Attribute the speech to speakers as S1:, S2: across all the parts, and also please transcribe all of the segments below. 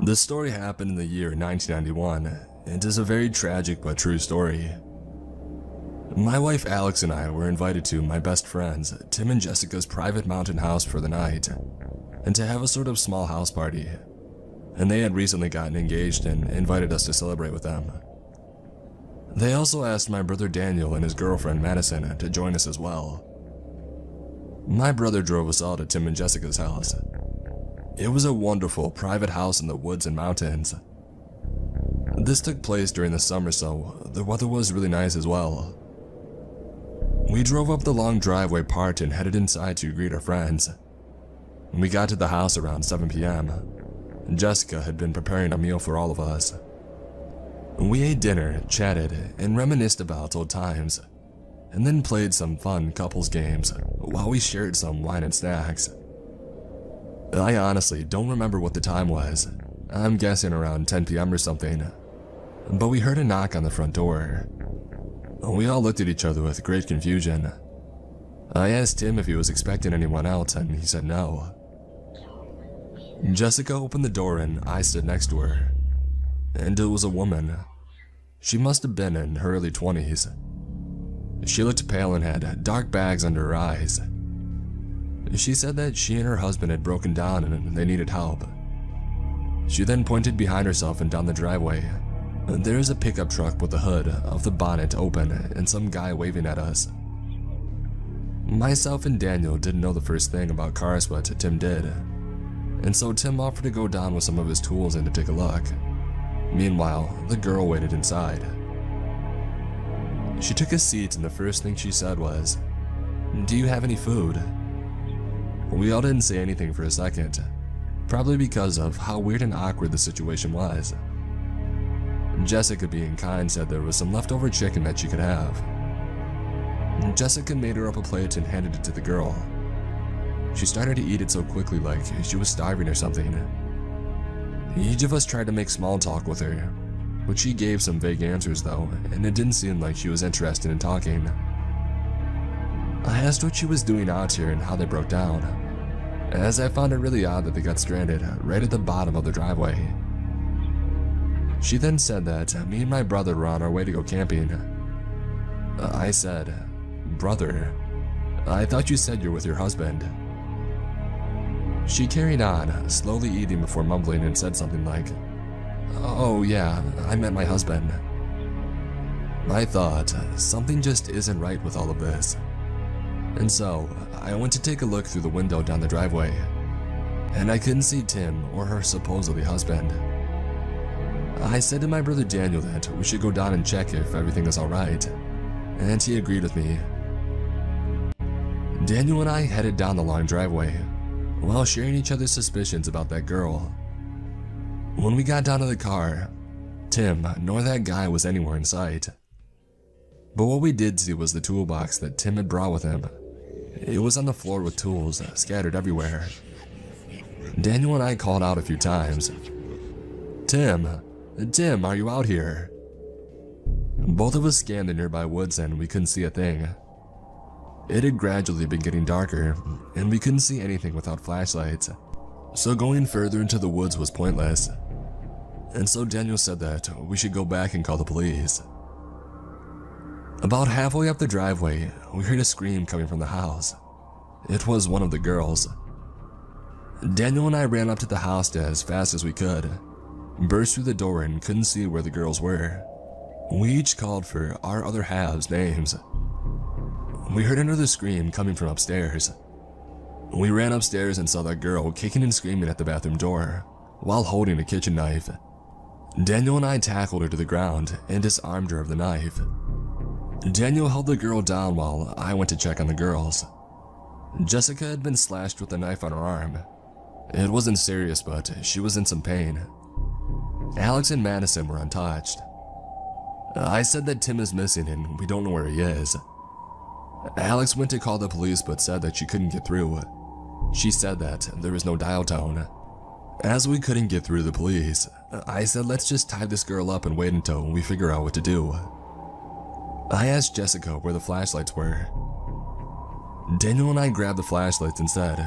S1: This story happened in the year 1991. It is a very tragic but true story. My wife Alex and I were invited to my best friends, Tim and Jessica's private mountain house for the night, and to have a sort of small house party. And they had recently gotten engaged and invited us to celebrate with them. They also asked my brother Daniel and his girlfriend Madison to join us as well. My brother drove us all to Tim and Jessica's house. It was a wonderful private house in the woods and mountains. This took place during the summer, so the weather was really nice as well. We drove up the long driveway part and headed inside to greet our friends. We got to the house around 7 p.m. Jessica had been preparing a meal for all of us. We ate dinner, chatted, and reminisced about old times, and then played some fun couples games while we shared some wine and snacks. I honestly don't remember what the time was. I'm guessing around 10 p.m. or something. But we heard a knock on the front door. We all looked at each other with great confusion. I asked Tim if he was expecting anyone else, and he said no. Jessica opened the door and I stood next to her. And it was a woman. She must have been in her early 20s. She looked pale and had dark bags under her eyes. She said that she and her husband had broken down and they needed help. She then pointed behind herself and down the driveway. There is a pickup truck with the hood of the bonnet open and some guy waving at us. Myself and Daniel didn't know the first thing about cars, but Tim did. And so Tim offered to go down with some of his tools and to take a look. Meanwhile, the girl waited inside. She took a seat and the first thing she said was, "Do you have any food?" We all didn't say anything for a second, probably because of how weird and awkward the situation was. Jessica, being kind, said there was some leftover chicken that she could have. Jessica made her up a plate and handed it to the girl. She started to eat it so quickly, like she was starving or something. Each of us tried to make small talk with her, but she gave some vague answers though, and it didn't seem like she was interested in talking. I asked what she was doing out here and how they broke down, as I found it really odd that they got stranded right at the bottom of the driveway. She then said that me and my brother were on our way to go camping. I said, "Brother, I thought you said you're with your husband." She carried on, slowly eating before mumbling, and said something like, "Oh yeah, I met my husband." I thought, something just isn't right with all of this. And so, I went to take a look through the window down the driveway, and I couldn't see Tim or her supposedly husband. I said to my brother Daniel that we should go down and check if everything is alright, and he agreed with me. Daniel and I headed down the long driveway, while sharing each other's suspicions about that girl. When we got down to the car, Tim nor that guy was anywhere in sight. But what we did see was the toolbox that Tim had brought with him. It was on the floor with tools scattered everywhere. Daniel and I called out a few times, Tim, are you out here?" Both of us scanned the nearby woods and we couldn't see a thing. It had gradually been getting darker, and we couldn't see anything without flashlights, so going further into the woods was pointless. And so Daniel said that we should go back and call the police. About halfway up the driveway, we heard a scream coming from the house. It was one of the girls. Daniel and I ran up to the house as fast as we could, burst through the door and couldn't see where the girls were. We each called for our other halves' names. We heard another scream coming from upstairs. We ran upstairs and saw that girl kicking and screaming at the bathroom door while holding a kitchen knife. Daniel and I tackled her to the ground and disarmed her of the knife. Daniel held the girl down while I went to check on the girls. Jessica had been slashed with a knife on her arm. It wasn't serious, but she was in some pain. Alex and Madison were untouched. I said that Tim is missing and we don't know where he is. Alex went to call the police but said that she couldn't get through. She said that there was no dial tone. As we couldn't get through the police, I said let's just tie this girl up and wait until we figure out what to do. I asked Jessica where the flashlights were. Daniel and I grabbed the flashlights and said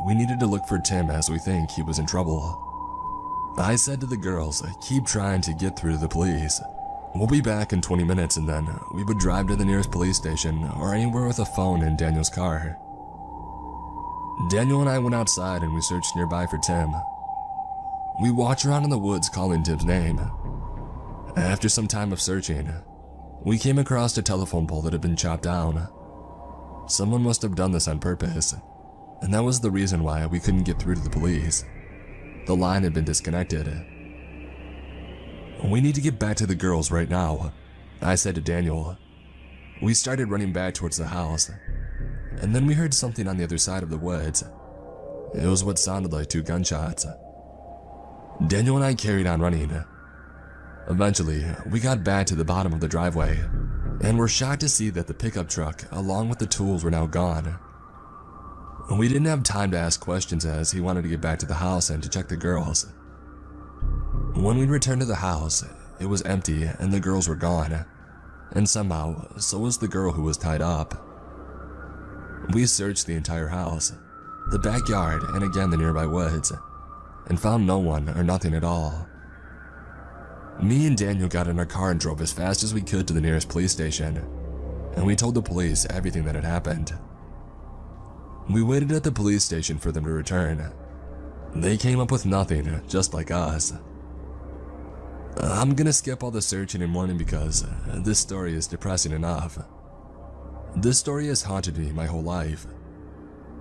S1: we needed to look for Tim as we think he was in trouble. I said to the girls, keep trying to get through to the police. We'll be back in 20 minutes and then we would drive to the nearest police station or anywhere with a phone in Daniel's car. Daniel and I went outside and we searched nearby for Tim. We walked around in the woods calling Tim's name. After some time of searching, we came across a telephone pole that had been chopped down. Someone must have done this on purpose, and that was the reason why we couldn't get through to the police. The line had been disconnected. We need to get back to the girls right now, I said to Daniel. We started running back towards the house, and then we heard something on the other side of the woods. It was what sounded like 2 gunshots. Daniel and I carried on running. Eventually, we got back to the bottom of the driveway, and were shocked to see that the pickup truck, along with the tools, were now gone. We didn't have time to ask questions as he wanted to get back to the house and to check the girls. When we returned to the house, it was empty and the girls were gone, and somehow, so was the girl who was tied up. We searched the entire house, the backyard, and again the nearby woods, and found no one or nothing at all. Me and Daniel got in our car and drove as fast as we could to the nearest police station, and we told the police everything that had happened. We waited at the police station for them to return. They came up with nothing, just like us. I'm gonna skip all the searching and warning because this story is depressing enough. This story has haunted me my whole life.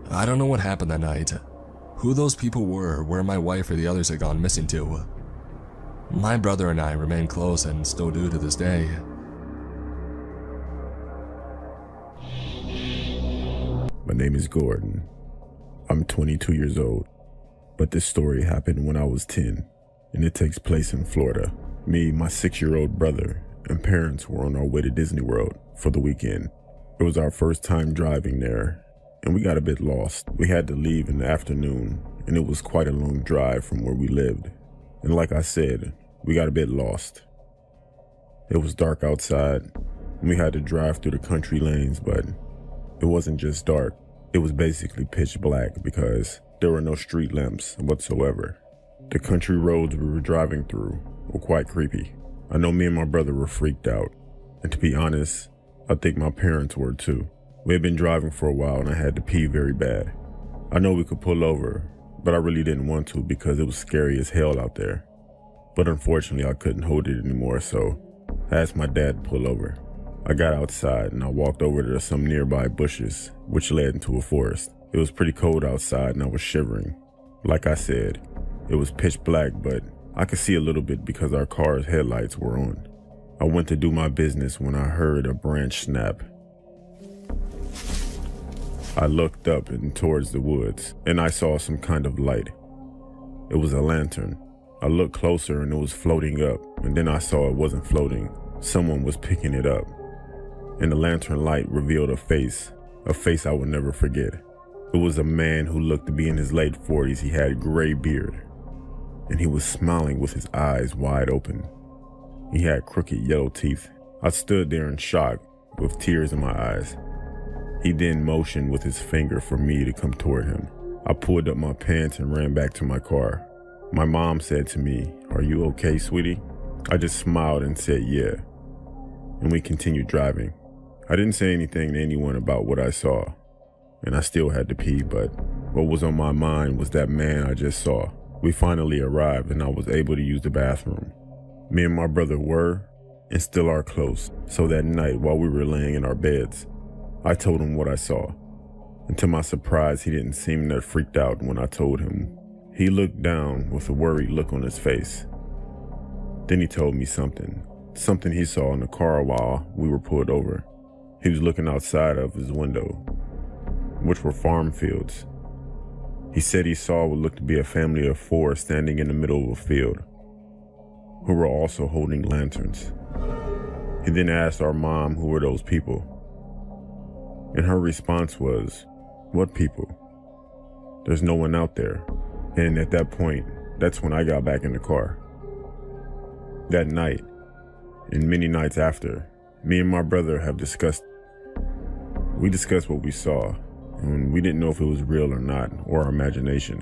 S1: I don't know what happened that night, who those people were, or where my wife or the others had gone missing to. My brother and I remain close and still do to this day.
S2: My name is Gordon. I'm 22 years old, but this story happened when I was 10, and it takes place in Florida. Me, my 6-year-old brother, and parents were on our way to Disney World for the weekend. It was our first time driving there, and we got a bit lost. We had to leave in the afternoon, and it was quite a long drive from where we lived. And like I said, we got a bit lost. It was dark outside, and we had to drive through the country lanes, but it wasn't just dark. It was basically pitch black because there were no street lamps whatsoever. The country roads we were driving through were quite creepy. I know me and my brother were freaked out, and to be honest, I think my parents were too. We had been driving for a while and I had to pee very bad. I know we could pull over, but I really didn't want to because it was scary as hell out there. But unfortunately I couldn't hold it anymore, so I asked my dad to pull over. I got outside and I walked over to some nearby bushes, which led into a forest. It was pretty cold outside and I was shivering. Like I said, it was pitch black, but I could see a little bit because our car's headlights were on. I went to do my business when I heard a branch snap. I looked up and towards the woods and I saw some kind of light. It was a lantern. I looked closer and it was floating up, and then I saw it wasn't floating. Someone was picking it up. And the lantern light revealed a face I would never forget. It was a man who looked to be in his late 40s. He had a gray beard, and he was smiling with his eyes wide open. He had crooked yellow teeth. I stood there in shock with tears in my eyes. He then motioned with his finger for me to come toward him. I pulled up my pants and ran back to my car. My mom said to me, "Are you okay, sweetie?" I just smiled and said, "Yeah," and we continued driving. I didn't say anything to anyone about what I saw, and I still had to pee, but what was on my mind was that man I just saw. We finally arrived and I was able to use the bathroom. Me and my brother were, and still are close, so that night while we were laying in our beds, I told him what I saw, and to my surprise he didn't seem that freaked out when I told him. He looked down with a worried look on his face. Then he told me something he saw in the car while we were pulled over. He was looking outside of his window, which were farm fields. He said he saw what looked to be a family of 4 standing in the middle of a field, who were also holding lanterns. He then asked our mom who were those people, and her response was, "What people? There's no one out there." And at that point, that's when I got back in the car. That night, and many nights after, me and my brother have discussed what we saw, and we didn't know if it was real or not, or our imagination.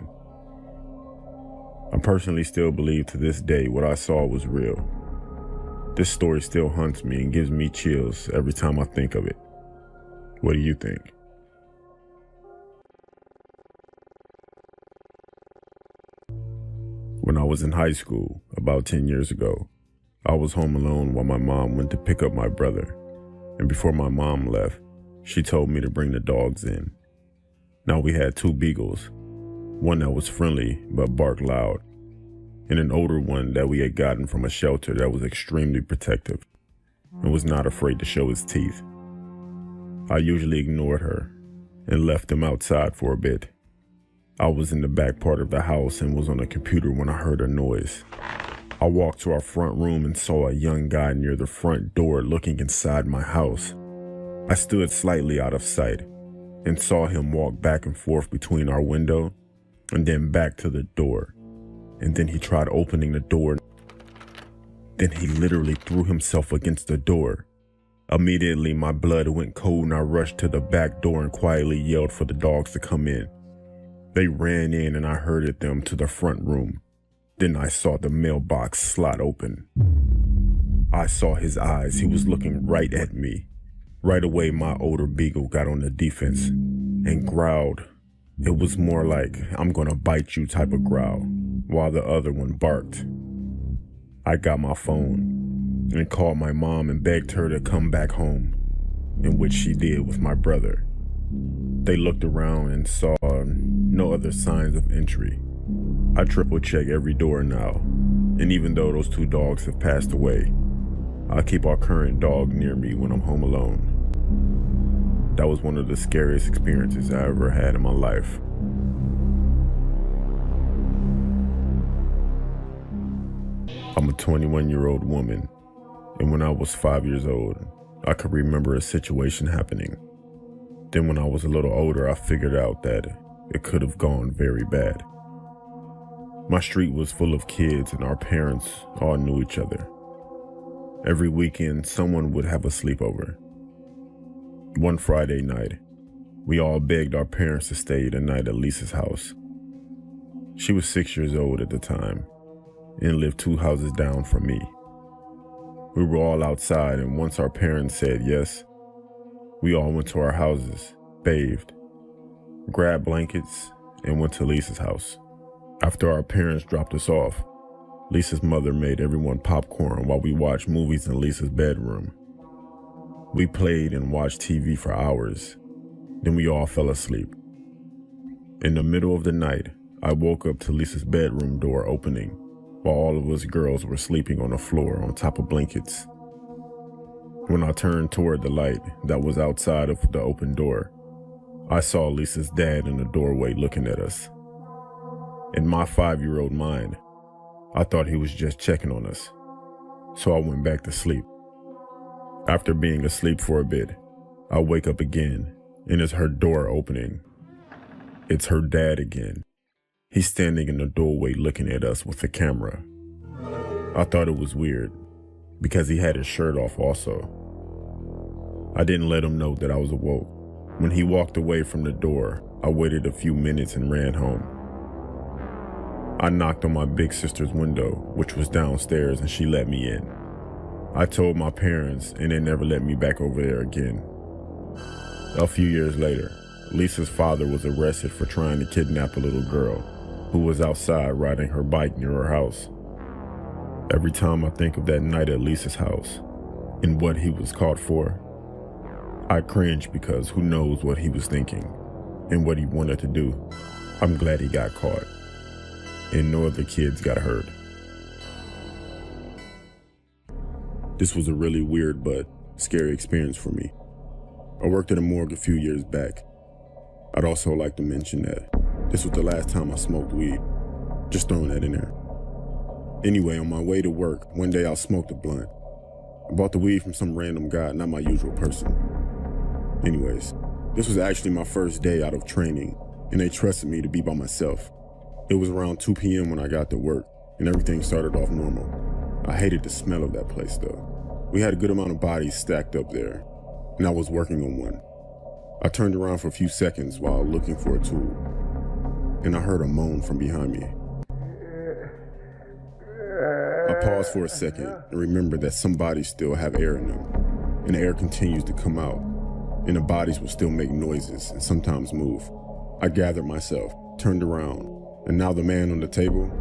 S2: I personally still believe to this day what I saw was real. This story still haunts me and gives me chills every time I think of it. What do you think? When I was in high school, about 10 years ago, I was home alone while my mom went to pick up my brother. And before my mom left, she told me to bring the dogs in. Now we had 2 beagles, one that was friendly but barked loud, and an older one that we had gotten from a shelter that was extremely protective and was not afraid to show his teeth. I usually ignored her and left them outside for a bit. I was in the back part of the house and was on a computer when I heard a noise. I walked to our front room and saw a young guy near the front door looking inside my house. I stood slightly out of sight and saw him walk back and forth between our window and then back to the door. And then he tried opening the door. Then he literally threw himself against the door. Immediately, my blood went cold and I rushed to the back door and quietly yelled for the dogs to come in. They ran in and I herded them to the front room. Then I saw the mailbox slot open. I saw his eyes. He was looking right at me. Right away, my older beagle got on the defense and growled. It was more like, "I'm gonna bite you" type of growl, while the other one barked. I got my phone and called my mom and begged her to come back home, in which she did with my brother. They looked around and saw no other signs of entry. I triple check every door now, and even though those 2 dogs have passed away, I keep our current dog near me when I'm home alone. That was one of the scariest experiences I ever had in my life. I'm a 21-year-old woman, and when I was 5 years old, I could remember a situation happening. Then when I was a little older, I figured out that it could have gone very bad. My street was full of kids and our parents all knew each other. Every weekend, someone would have a sleepover. One Friday night, we all begged our parents to stay the night at Lisa's house. She was 6 years old at the time and lived 2 houses down from me. We were all outside, and once our parents said yes, we all went to our houses, bathed, grabbed blankets, and went to Lisa's house. After our parents dropped us off, Lisa's mother made everyone popcorn while we watched movies in Lisa's bedroom. We played and watched TV for hours. Then we all fell asleep. In the middle of the night, I woke up to Lisa's bedroom door opening while all of us girls were sleeping on the floor on top of blankets. When I turned toward the light that was outside of the open door, I saw Lisa's dad in the doorway looking at us. In my 5-year-old mind, I thought he was just checking on us, so I went back to sleep. After being asleep for a bit, I wake up again, and it's her door opening. It's her dad again. He's standing in the doorway looking at us with the camera. I thought it was weird, because he had his shirt off also. I didn't let him know that I was awoke. When he walked away from the door, I waited a few minutes and ran home. I knocked on my big sister's window, which was downstairs, and she let me in. I told my parents, and they never let me back over there again. A few years later, Lisa's father was arrested for trying to kidnap a little girl who was outside riding her bike near her house. Every time I think of that night at Lisa's house and what he was caught for, I cringe because who knows what he was thinking and what he wanted to do. I'm glad he got caught and no other kids got hurt. This was a really weird but scary experience for me. I worked at a morgue a few years back. I'd also like to mention that this was the last time I smoked weed. Just throwing that in there. Anyway, on my way to work, one day I smoked a blunt. I bought the weed from some random guy, not my usual person. Anyways, this was actually my first day out of training, and they trusted me to be by myself. It was around 2 p.m. when I got to work, and everything started off normal. I hated the smell of that place though. We had a good amount of bodies stacked up there, and I was working on one. I turned around for a few seconds while looking for a tool, and I heard a moan from behind me. pause for a second and remember that some bodies still have air in them, and the air continues to come out, and the bodies will still make noises and sometimes move. I gathered myself, turned around, and now the man on the table,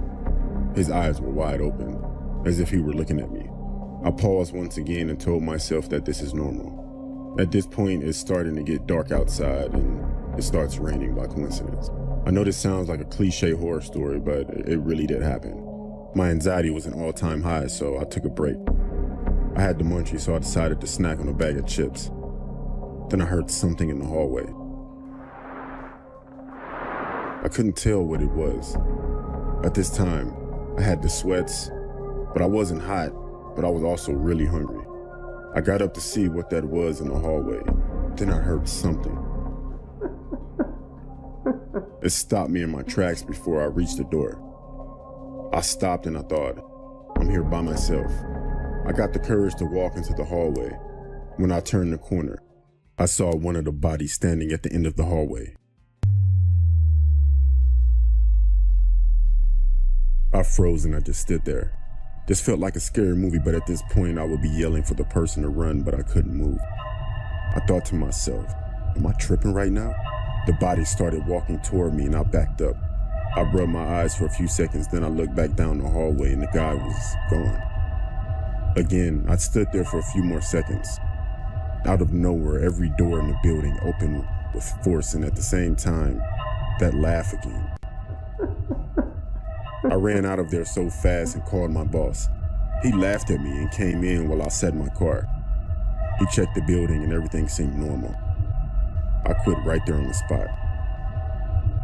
S2: his eyes were wide open, as if he were looking at me. I paused once again and told myself that this is normal. At this point, it's starting to get dark outside and it starts raining by coincidence. I know this sounds like a cliche horror story, but it really did happen. My anxiety was an all-time high, so I took a break. I had the munchies, so I decided to snack on a bag of chips. Then I heard something in the hallway. I couldn't tell what it was. At this time, I had the sweats, but I wasn't hot, but I was also really hungry. I got up to see what that was in the hallway. Then I heard something. It stopped me in my tracks before I reached the door. I stopped and I thought, I'm here by myself. I got the courage to walk into the hallway. When I turned the corner, I saw one of the bodies standing at the end of the hallway. I froze and I just stood there. This felt like a scary movie, but at this point I would be yelling for the person to run, but I couldn't move. I thought to myself, am I tripping right now? The body started walking toward me and I backed up. I rubbed my eyes for a few seconds, then I looked back down the hallway and the guy was gone. Again, I stood there for a few more seconds. Out of nowhere, every door in the building opened with force, and at the same time, that laugh again. I ran out of there so fast and called my boss. He laughed at me and came in while I sat in my car. He checked the building and everything seemed normal. I quit right there on the spot.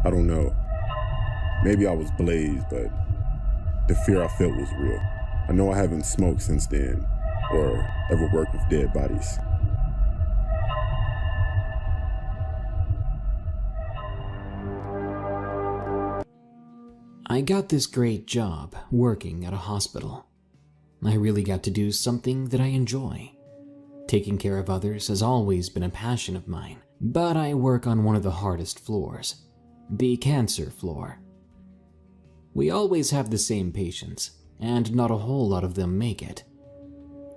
S2: I don't know. Maybe I was blazed, but the fear I felt was real. I know I haven't smoked since then, or ever worked with dead bodies.
S3: I got this great job working at a hospital. I really got to do something that I enjoy. Taking care of others has always been a passion of mine, but I work on one of the hardest floors, the cancer floor. We always have the same patients, and not a whole lot of them make it.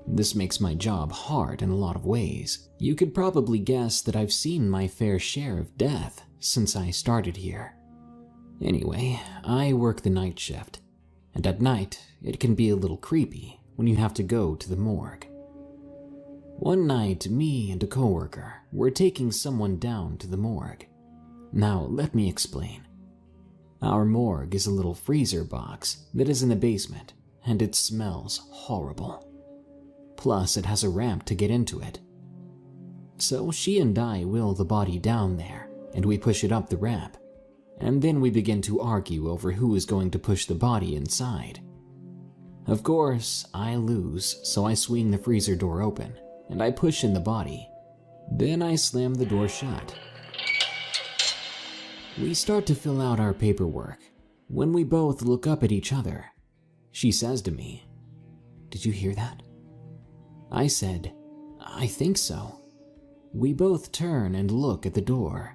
S3: This makes my job hard in a lot of ways. You could probably guess that I've seen my fair share of death since I started here. Anyway, I work the night shift, and at night it can be a little creepy when you have to go to the morgue. One night, me and a coworker were taking someone down to the morgue. Now, let me explain. Our morgue is a little freezer box that is in the basement, and it smells horrible. Plus, it has a ramp to get into it. So she and I wheel the body down there, and we push it up the ramp. And then we begin to argue over who is going to push the body inside. Of course, I lose, so I swing the freezer door open, and I push in the body. Then I slam the door shut. We start to fill out our paperwork when we both look up at each other. She says to me, "Did you hear that?" I said, "I think so." We both turn and look at the door.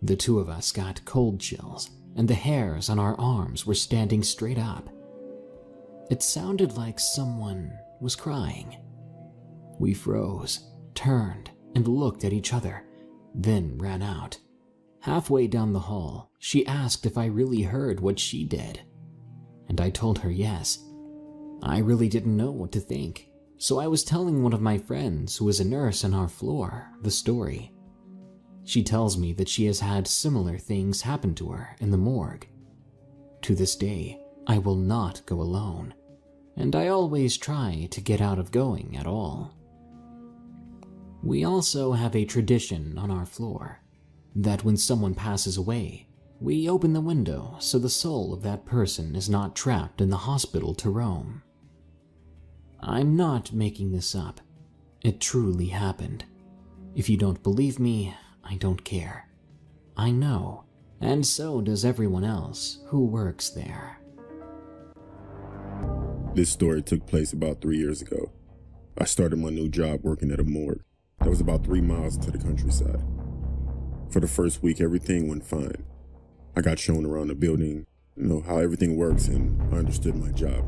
S3: The two of us got cold chills, and the hairs on our arms were standing straight up. It sounded like someone was crying. We froze, turned, and looked at each other, then ran out. Halfway down the hall, she asked if I really heard what she did, and I told her yes. I really didn't know what to think, so I was telling one of my friends, who is a nurse on our floor, the story. She tells me that she has had similar things happen to her in the morgue. To this day, I will not go alone, and I always try to get out of going at all. We also have a tradition on our floor that when someone passes away, we open the window so the soul of that person is not trapped in the hospital to roam. I'm not making this up. It truly happened. If you don't believe me, I don't care. I know, and so does everyone else who works there.
S2: This story took place about 3 years ago. I started my new job working at a morgue that was about 3 miles to the countryside. For the first week, everything went fine. I got shown around the building, how everything works, and I understood my job.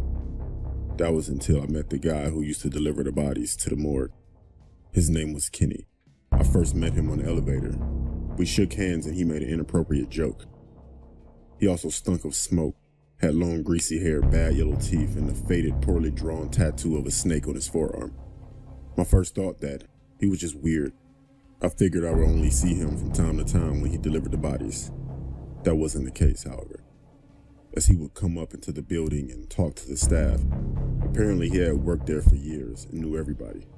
S2: That was until I met the guy who used to deliver the bodies to the morgue. His name was Kenny. I first met him on the elevator. We shook hands and he made an inappropriate joke. He also stunk of smoke, had long greasy hair, bad yellow teeth, and a faded, poorly drawn tattoo of a snake on his forearm. My first thought that he was just weird. I figured I would only see him from time to time when he delivered the bodies. That wasn't the case, however, as he would come up into the building and talk to the staff. Apparently he had worked there for years and knew everybody.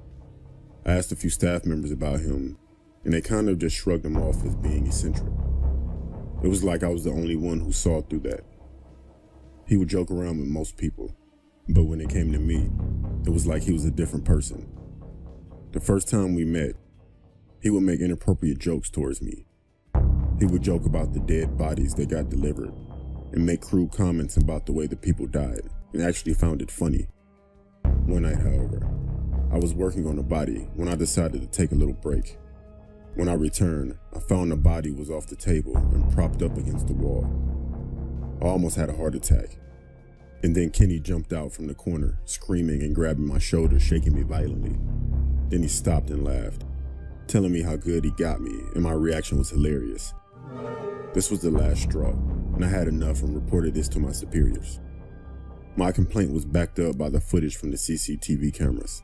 S2: I asked a few staff members about him, and they kind of just shrugged him off as being eccentric. It was like I was the only one who saw through that. He would joke around with most people, but when it came to me, it was like he was a different person. The first time we met, he would make inappropriate jokes towards me. He would joke about the dead bodies that got delivered and make crude comments about the way the people died, and actually found it funny. One night, however, I was working on a body when I decided to take a little break. When I returned, I found the body was off the table and propped up against the wall. I almost had a heart attack. And then Kenny jumped out from the corner, screaming and grabbing my shoulder, shaking me violently. Then he stopped and laughed, telling me how good he got me, and my reaction was hilarious. This was the last straw, and I had enough and reported this to my superiors. My complaint was backed up by the footage from the CCTV cameras.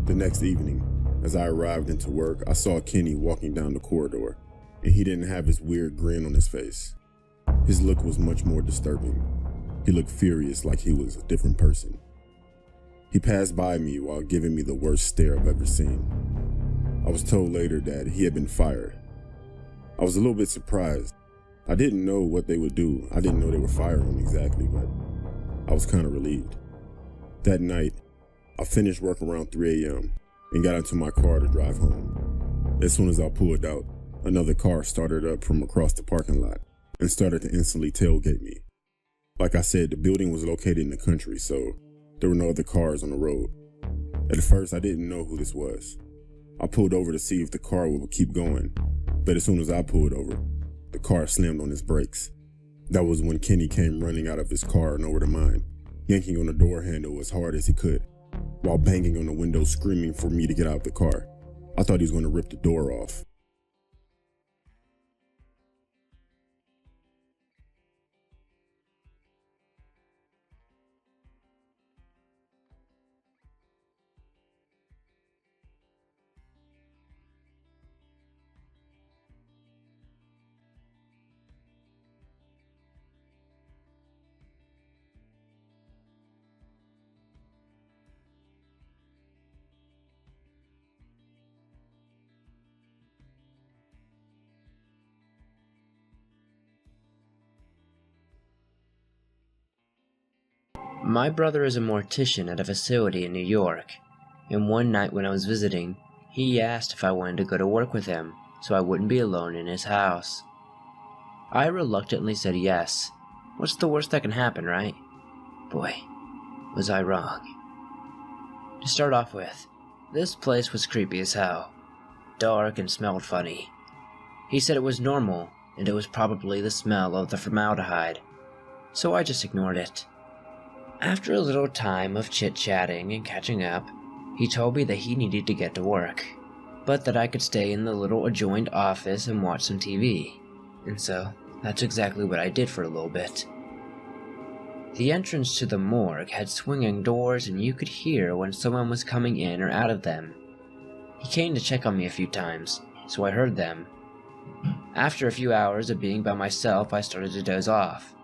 S2: The next evening, as I arrived into work, I saw Kenny walking down the corridor, and he didn't have his weird grin on his face. His look was much more disturbing. He looked furious, like he was a different person. He passed by me while giving me the worst stare I've ever seen. I was told later that he had been fired. I was a little bit surprised. I didn't know what they would do. I didn't know they were firing him exactly, but I was kind of relieved. That night, I finished work around 3 a.m. and got into my car to drive home. As soon as I pulled out, another car started up from across the parking lot and started to instantly tailgate me. Like I said, the building was located in the country, so there were no other cars on the road. At first, I didn't know who this was. I pulled over to see if the car would keep going, but as soon as I pulled over, the car slammed on its brakes. That was when Kenny came running out of his car and over to mine, yanking on the door handle as hard as he could, while banging on the window screaming for me to get out of the car. I thought he was going to rip the door off.
S4: My brother is a mortician at a facility in New York, and one night when I was visiting, he asked if I wanted to go to work with him so I wouldn't be alone in his house. I reluctantly said yes. What's the worst that can happen, right? Boy, was I wrong. To start off with, this place was creepy as hell. Dark and smelled funny. He said it was normal, and it was probably the smell of the formaldehyde, so I just ignored it. After a little time of chit-chatting and catching up, he told me that he needed to get to work, but that I could stay in the little adjoined office and watch some TV, and so that's exactly what I did for a little bit. The entrance to the morgue had swinging doors, and you could hear when someone was coming in or out of them. He came to check on me a few times, so I heard them. After a few hours of being by myself, I started to doze off,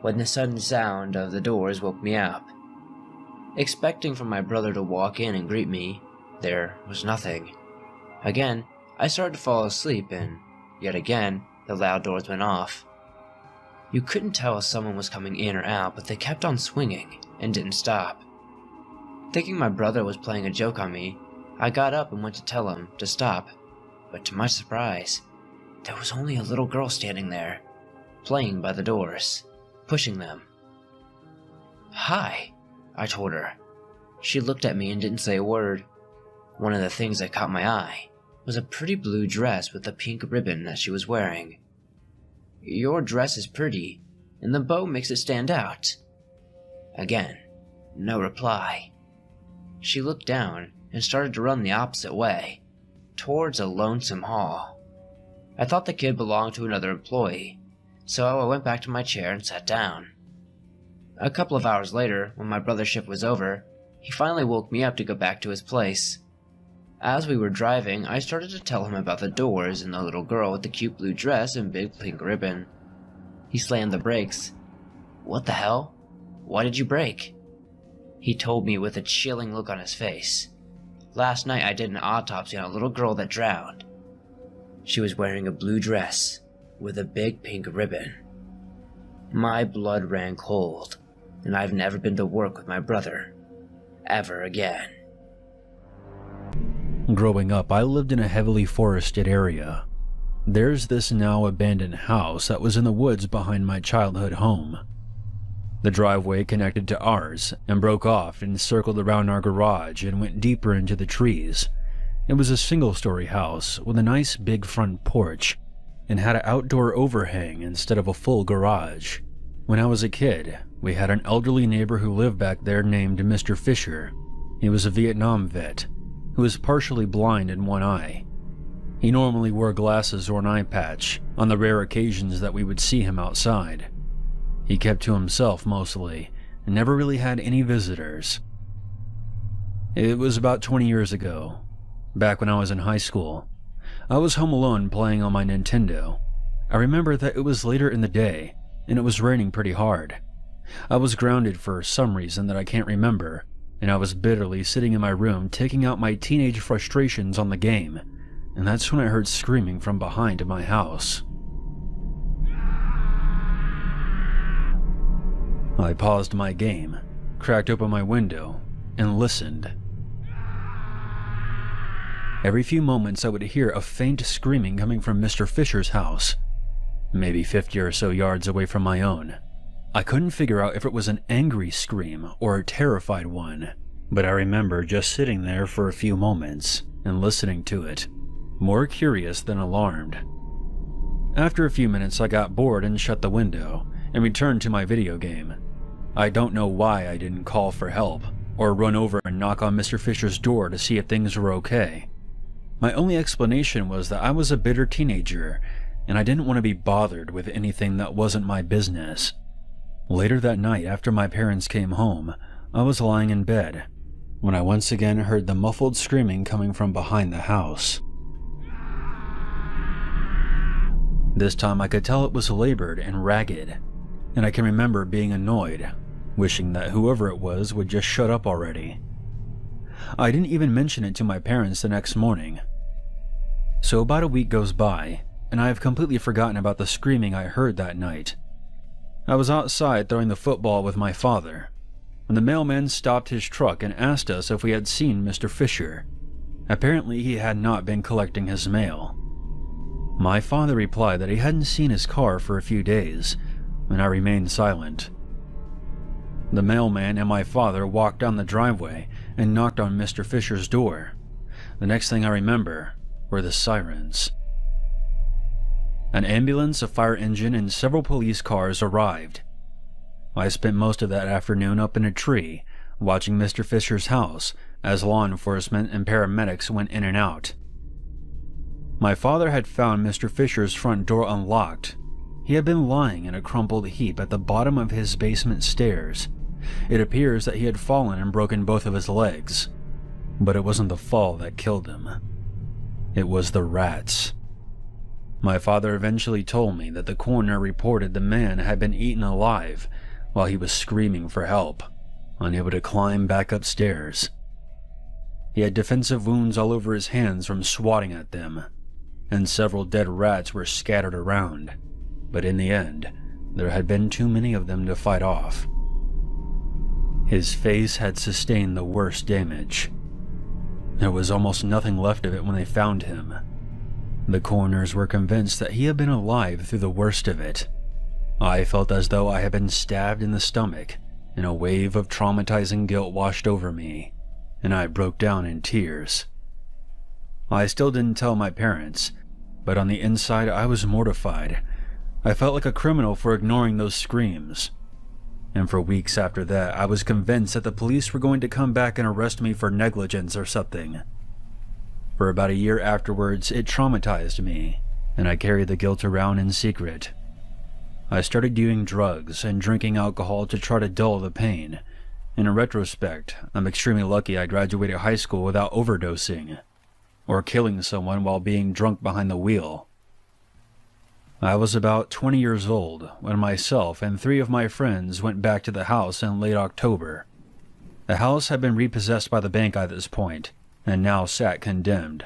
S4: when the sudden sound of the doors woke me up. Expecting for my brother to walk in and greet me, there was nothing. Again, I started to fall asleep, and yet again, the loud doors went off. You couldn't tell if someone was coming in or out, but they kept on swinging and didn't stop. Thinking my brother was playing a joke on me, I got up and went to tell him to stop, but to my surprise, there was only a little girl standing there, playing by the doors, pushing them. "Hi," I told her. She looked at me and didn't say a word. One of the things that caught my eye was a pretty blue dress with a pink ribbon that she was wearing. "Your dress is pretty, and the bow makes it stand out." Again, no reply. She looked down and started to run the opposite way, towards a lonesome hall. I thought the kid belonged to another employee, so I went back to my chair and sat down. A couple of hours later, when my brother's shift was over, he finally woke me up to go back to his place. As we were driving, I started to tell him about the doors and the little girl with the cute blue dress and big pink ribbon. He slammed the brakes. "What the hell? Why did you brake?" He told me with a chilling look on his face. "Last night I did an autopsy on a little girl that drowned. She was wearing a blue dress with a big pink ribbon." My blood ran cold, and I've never been to work with my brother ever again.
S5: Growing up, I lived in a heavily forested area. There's this now abandoned house that was in the woods behind my childhood home. The driveway connected to ours and broke off and circled around our garage and went deeper into the trees. It was a single-story house with a nice big front porch and had an outdoor overhang instead of a full garage. When I was a kid, we had an elderly neighbor who lived back there named Mr. Fisher. He was a Vietnam vet who was partially blind in one eye. He normally wore glasses or an eye patch on the rare occasions that we would see him outside. He kept to himself mostly and never really had any visitors. It was about 20 years ago, back when I was in high school. I was home alone playing on my Nintendo. I remember that it was later in the day and it was raining pretty hard. I was grounded for some reason that I can't remember, and I was bitterly sitting in my room taking out my teenage frustrations on the game, and that's when I heard screaming from behind my house. I paused my game, cracked open my window, and listened. Every few moments I would hear a faint screaming coming from Mr. Fisher's house, maybe 50 or so yards away from my own. I couldn't figure out if it was an angry scream or a terrified one, but I remember just sitting there for a few moments and listening to it, more curious than alarmed. After a few minutes I got bored and shut the window and returned to my video game. I don't know why I didn't call for help or run over and knock on Mr. Fisher's door to see if things were okay. My only explanation was that I was a bitter teenager and I didn't want to be bothered with anything that wasn't my business. Later that night, after my parents came home, I was lying in bed when I once again heard the muffled screaming coming from behind the house. This time I could tell it was labored and ragged, and I can remember being annoyed, wishing that whoever it was would just shut up already. I didn't even mention it to my parents the next morning. So about a week goes by, and I have completely forgotten about the screaming I heard that night. I was outside throwing the football with my father when the mailman stopped his truck and asked us if we had seen Mr. Fisher. Apparently he had not been collecting his mail. My father replied that he hadn't seen his car for a few days, and I remained silent. The mailman and my father walked down the driveway and knocked on Mr. Fisher's door. The next thing I remember were the sirens. An ambulance, a fire engine, and several police cars arrived. I spent most of that afternoon up in a tree, watching Mr. Fisher's house as law enforcement and paramedics went in and out. My father had found Mr. Fisher's front door unlocked. He had been lying in a crumpled heap at the bottom of his basement stairs. It appears that he had fallen and broken both of his legs. But it wasn't the fall that killed him. It was the rats. My father eventually told me that the coroner reported the man had been eaten alive while he was screaming for help, unable to climb back upstairs. He had defensive wounds all over his hands from swatting at them, and several dead rats were scattered around, but in the end, there had been too many of them to fight off. His face had sustained the worst damage. There was almost nothing left of it when they found him. The coroners were convinced that he had been alive through the worst of it. I felt as though I had been stabbed in the stomach, and a wave of traumatizing guilt washed over me, and I broke down in tears. I still didn't tell my parents, but on the inside I was mortified. I felt like a criminal for ignoring those screams. And for weeks after that, I was convinced that the police were going to come back and arrest me for negligence or something. For about a year afterwards, it traumatized me, and I carried the guilt around in secret. I started doing drugs and drinking alcohol to try to dull the pain. In retrospect, I'm extremely lucky I graduated high school without overdosing, or killing someone while being drunk behind the wheel. I was about 20 years old when myself and 3 of my friends went back to the house in late October. The house had been repossessed by the bank at this point, and now sat condemned.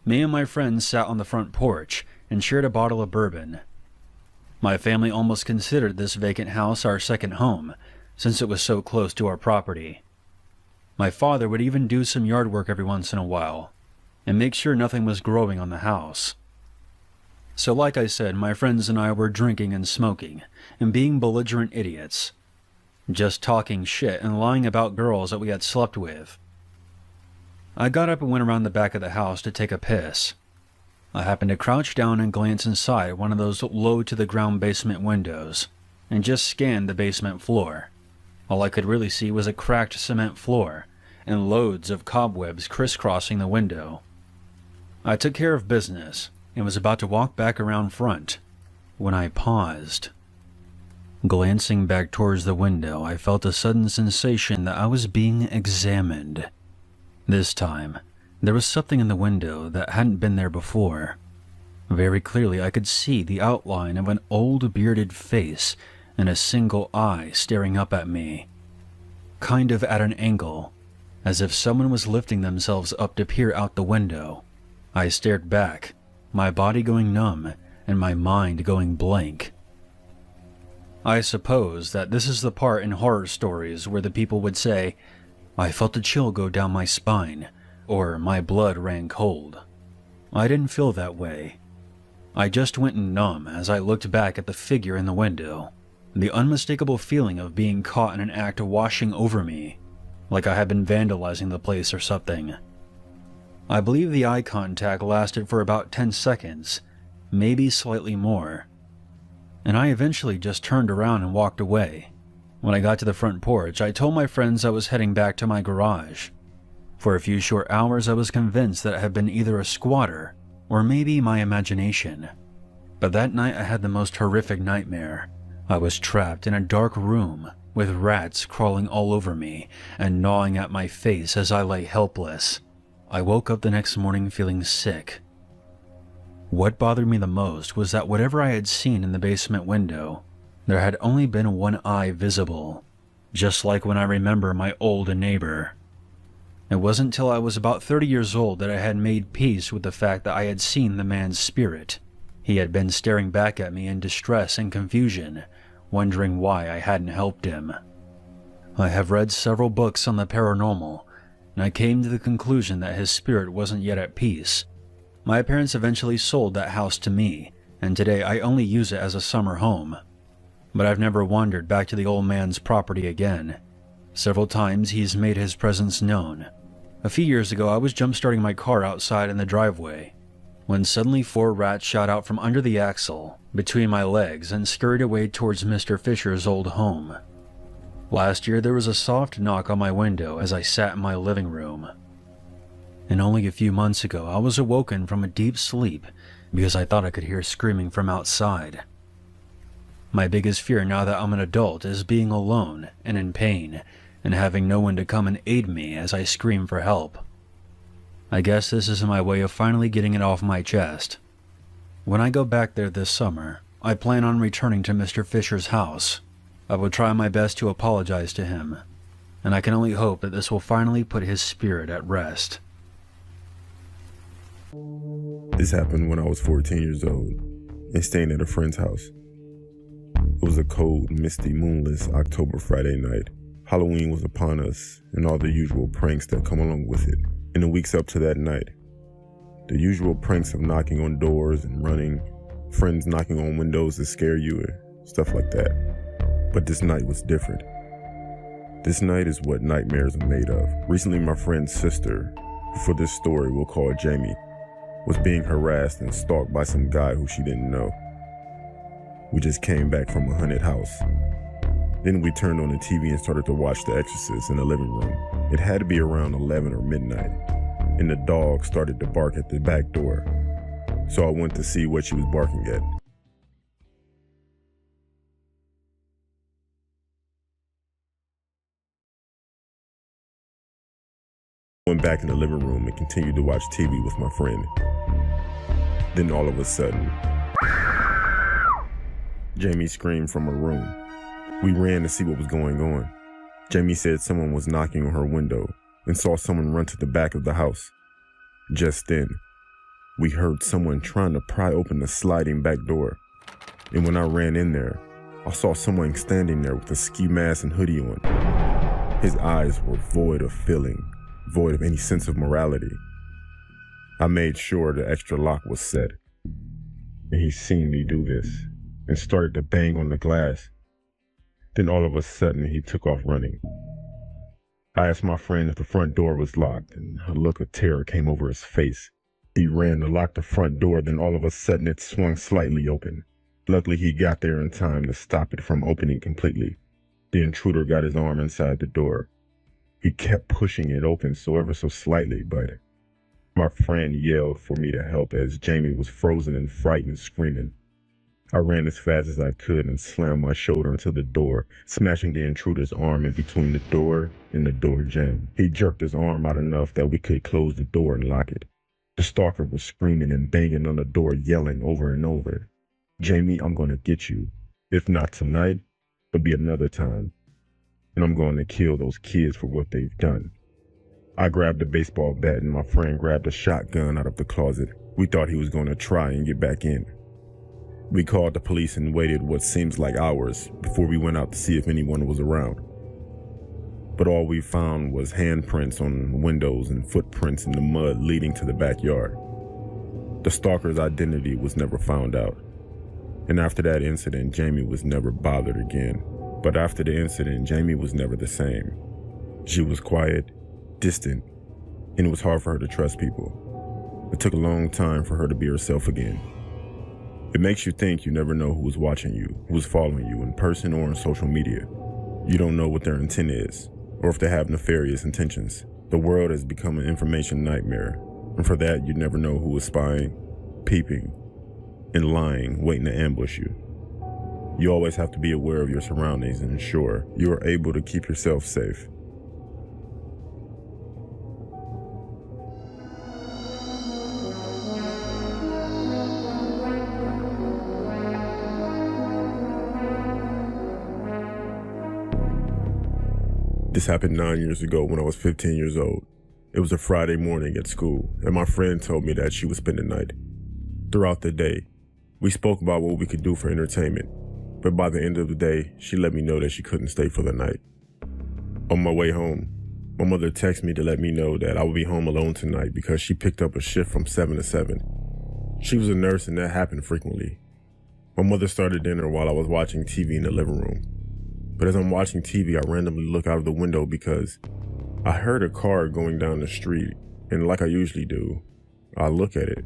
S5: Me and my friends sat on the front porch and shared a bottle of bourbon. My family almost considered this vacant house our second home, since it was so close to our property. My father would even do some yard work every once in a while, and make sure nothing was growing on the house. So like I said, my friends and I were drinking and smoking, and being belligerent idiots. Just talking shit and lying about girls that we had slept with. I got up and went around the back of the house to take a piss. I happened to crouch down and glance inside one of those low-to-the-ground basement windows, and just scanned the basement floor. All I could really see was a cracked cement floor, and loads of cobwebs crisscrossing the window. I took care of business, and was about to walk back around front, when I paused. Glancing back towards the window, I felt a sudden sensation that I was being examined. This time, there was something in the window that hadn't been there before. Very clearly, I could see the outline of an old bearded face and a single eye staring up at me, kind of at an angle, as if someone was lifting themselves up to peer out the window. I stared back, my body going numb and my mind going blank. I suppose that this is the part in horror stories where the people would say, "I felt a chill go down my spine," or "my blood ran cold." I didn't feel that way. I just went numb as I looked back at the figure in the window, the unmistakable feeling of being caught in an act washing over me, like I had been vandalizing the place or something. I believe the eye contact lasted for about 10 seconds, maybe slightly more, and I eventually just turned around and walked away. When I got to the front porch, I told my friends I was heading back to my garage. For a few short hours, I was convinced that it had been either a squatter or maybe my imagination. But that night I had the most horrific nightmare. I was trapped in a dark room with rats crawling all over me and gnawing at my face as I lay helpless. I woke up the next morning feeling sick. What bothered me the most was that whatever I had seen in the basement window, there had only been one eye visible, just like when I remember my old neighbor. It wasn't until I was about 30 years old that I had made peace with the fact that I had seen the man's spirit. He had been staring back at me in distress and confusion, wondering why I hadn't helped him. I have read several books on the paranormal, and I came to the conclusion that his spirit wasn't yet at peace. My parents eventually sold that house to me, and today I only use it as a summer home. But I've never wandered back to the old man's property again. Several times he's made his presence known. A few years ago, I was jump-starting my car outside in the driveway, when suddenly 4 rats shot out from under the axle, between my legs, and scurried away towards Mr. Fisher's old home. Last year, there was a soft knock on my window as I sat in my living room. And only a few months ago, I was awoken from a deep sleep because I thought I could hear screaming from outside. My biggest fear now that I'm an adult is being alone and in pain, and having no one to come and aid me as I scream for help. I guess this is my way of finally getting it off my chest. When I go back there this summer, I plan on returning to Mr. Fisher's house. I will try my best to apologize to him, and I can only hope that this will finally put his spirit at rest.
S2: This happened when I was 14 years old and staying at a friend's house. It was a cold, misty, moonless October Friday night. Halloween was upon us and all the usual pranks that come along with it. In the weeks up to that night, the usual pranks of knocking on doors and running, friends knocking on windows to scare you, or stuff like that. But this night was different. This night is what nightmares are made of. Recently, my friend's sister, for this story we'll call Jamie, was being harassed and stalked by some guy who she didn't know. We just came back from a haunted house. Then we turned on the TV and started to watch The Exorcist in the living room. It had to be around 11 or midnight, and the dog started to bark at the back door. So I went to see what she was barking at. Went back in the living room and continued to watch TV with my friend. Then all of a sudden, Jamie screamed from her room. We ran to see what was going on. Jamie said someone was knocking on her window and saw someone run to the back of the house. Just then, we heard someone trying to pry open the sliding back door. And when I ran in there, I saw someone standing there with a ski mask and hoodie on. His eyes were void of feeling, void of any sense of morality. I made sure the extra lock was set, and he seen me do this and started to bang on the glass. Then all of a sudden, he took off running. I asked my friend if the front door was locked, and a look of terror came over his face. He ran to lock the front door, then all of a sudden it swung slightly open. Luckily, he got there in time to stop it from opening completely. The intruder got his arm inside the door. He kept pushing it open so ever so slightly, but my friend yelled for me to help as Jamie was frozen and frightened, screaming. I ran as fast as I could and slammed my shoulder into the door, smashing the intruder's arm in between the door and the door jamb. He jerked his arm out enough that we could close the door and lock it. The stalker was screaming and banging on the door, yelling over and over, "Jamie, I'm going to get you. If not tonight, it'll be another time. And I'm going to kill those kids for what they've done." I grabbed a baseball bat and my friend grabbed a shotgun out of the closet. We thought he was going to try and get back in. We called the police and waited what seems like hours before we went out to see if anyone was around. But all we found was handprints on windows and footprints in the mud leading to the backyard. The stalker's identity was never found out. And after that incident, Jamie was never bothered again. But after the incident, Jamie was never the same. She was quiet, distant, and it was hard for her to trust people. It took a long time for her to be herself again. It makes you think you never know who is watching you, who is following you in person or on social media. You don't know what their intent is, or if they have nefarious intentions. The world has become an information nightmare, and for that you never know who is spying, peeping, and lying, waiting to ambush you. You always have to be aware of your surroundings and ensure you are able to keep yourself safe. This happened 9 years ago when I was 15 years old. It was a Friday morning at school, and my friend told me that she would spend the night. Throughout the day, we spoke about what we could do for entertainment, but by the end of the day, she let me know that she couldn't stay for the night. On my way home, my mother texted me to let me know that I would be home alone tonight because she picked up a shift from 7 to 7. She was a nurse and that happened frequently. My mother started dinner while I was watching TV in the living room. But as I'm watching TV, I randomly look out of the window because I heard a car going down the street, and like I usually do, I look at it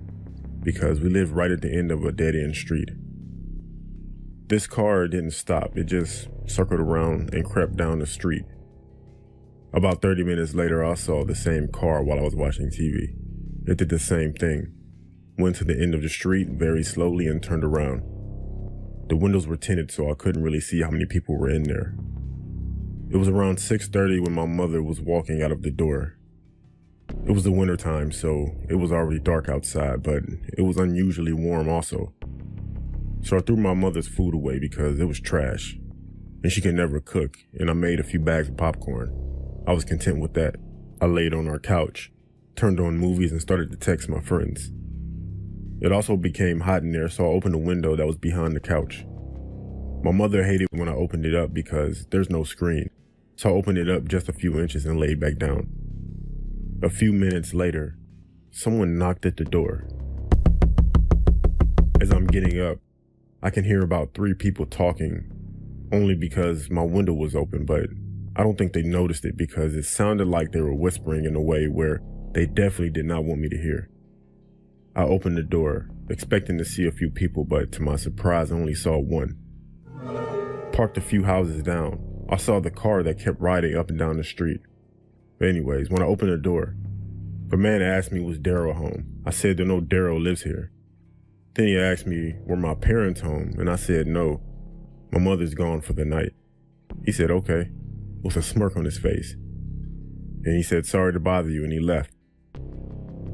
S2: because we live right at the end of a dead-end street. This car didn't stop, it just circled around and crept down the street. About 30 minutes later, I saw the same car while I was watching TV. It did the same thing, went to the end of the street very slowly and turned around. The windows were tinted, so I couldn't really see how many people were in there. It was around 6:30 when my mother was walking out of the door. It was the winter time, so it was already dark outside, but it was unusually warm also. So I threw my mother's food away because it was trash, and she could never cook, and I made a few bags of popcorn. I was content with that. I laid on our couch, turned on movies, and started to text my friends. It also became hot in there, so I opened a window that was behind the couch. My mother hated when I opened it up because there's no screen, so I opened it up just a few inches and laid back down. A few minutes later, someone knocked at the door. As I'm getting up, I can hear about 3 people talking, only because my window was open, but I don't think they noticed it because it sounded like they were whispering in a way where they definitely did not want me to hear. I opened the door, expecting to see a few people, but to my surprise, I only saw one. Parked a few houses down, I saw the car that kept riding up and down the street. But anyways, when I opened the door, the man asked me was Daryl home. I said that no, Daryl lives here. Then he asked me were my parents home, and I said no, my mother's gone for the night. He said okay, with a smirk on his face. And he said sorry to bother you, and he left.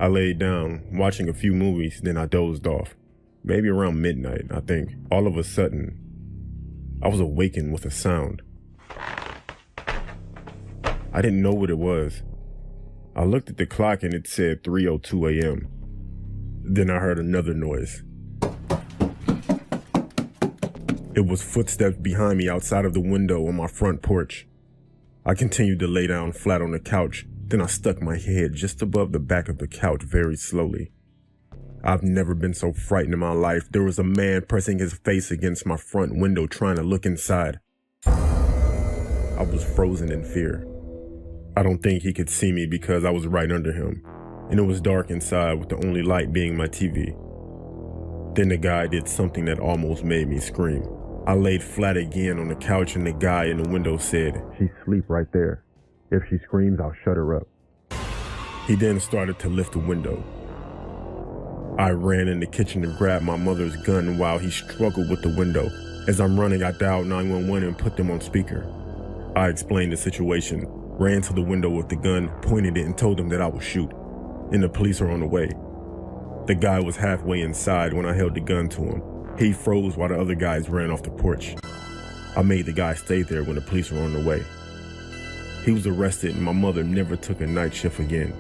S2: I laid down, watching a few movies, then I dozed off. Maybe around midnight, I think. All of a sudden, I was awakened with a sound. I didn't know what it was. I looked at the clock and it said 3:02 a.m. Then I heard another noise. It was footsteps behind me outside of the window on my front porch. I continued to lay down flat on the couch. Then I stuck my head just above the back of the couch very slowly. I've never been so frightened in my life. There was a man pressing his face against my front window trying to look inside. I was frozen in fear. I don't think he could see me because I was right under him, and it was dark inside with the only light being my TV. Then the guy did something that almost made me scream. I laid flat again on the couch and the guy in the window said, "She's asleep right there. If she screams, I'll shut her up." He then started to lift the window. I ran in the kitchen to grab my mother's gun while he struggled with the window. As I'm running, I dialed 911 and put them on speaker. I explained the situation, ran to the window with the gun, pointed it and told them that I would shoot, and the police are on the way. The guy was halfway inside when I held the gun to him. He froze while the other guys ran off the porch. I made the guy stay there when the police were on the way. He was arrested and my mother never took a night shift again.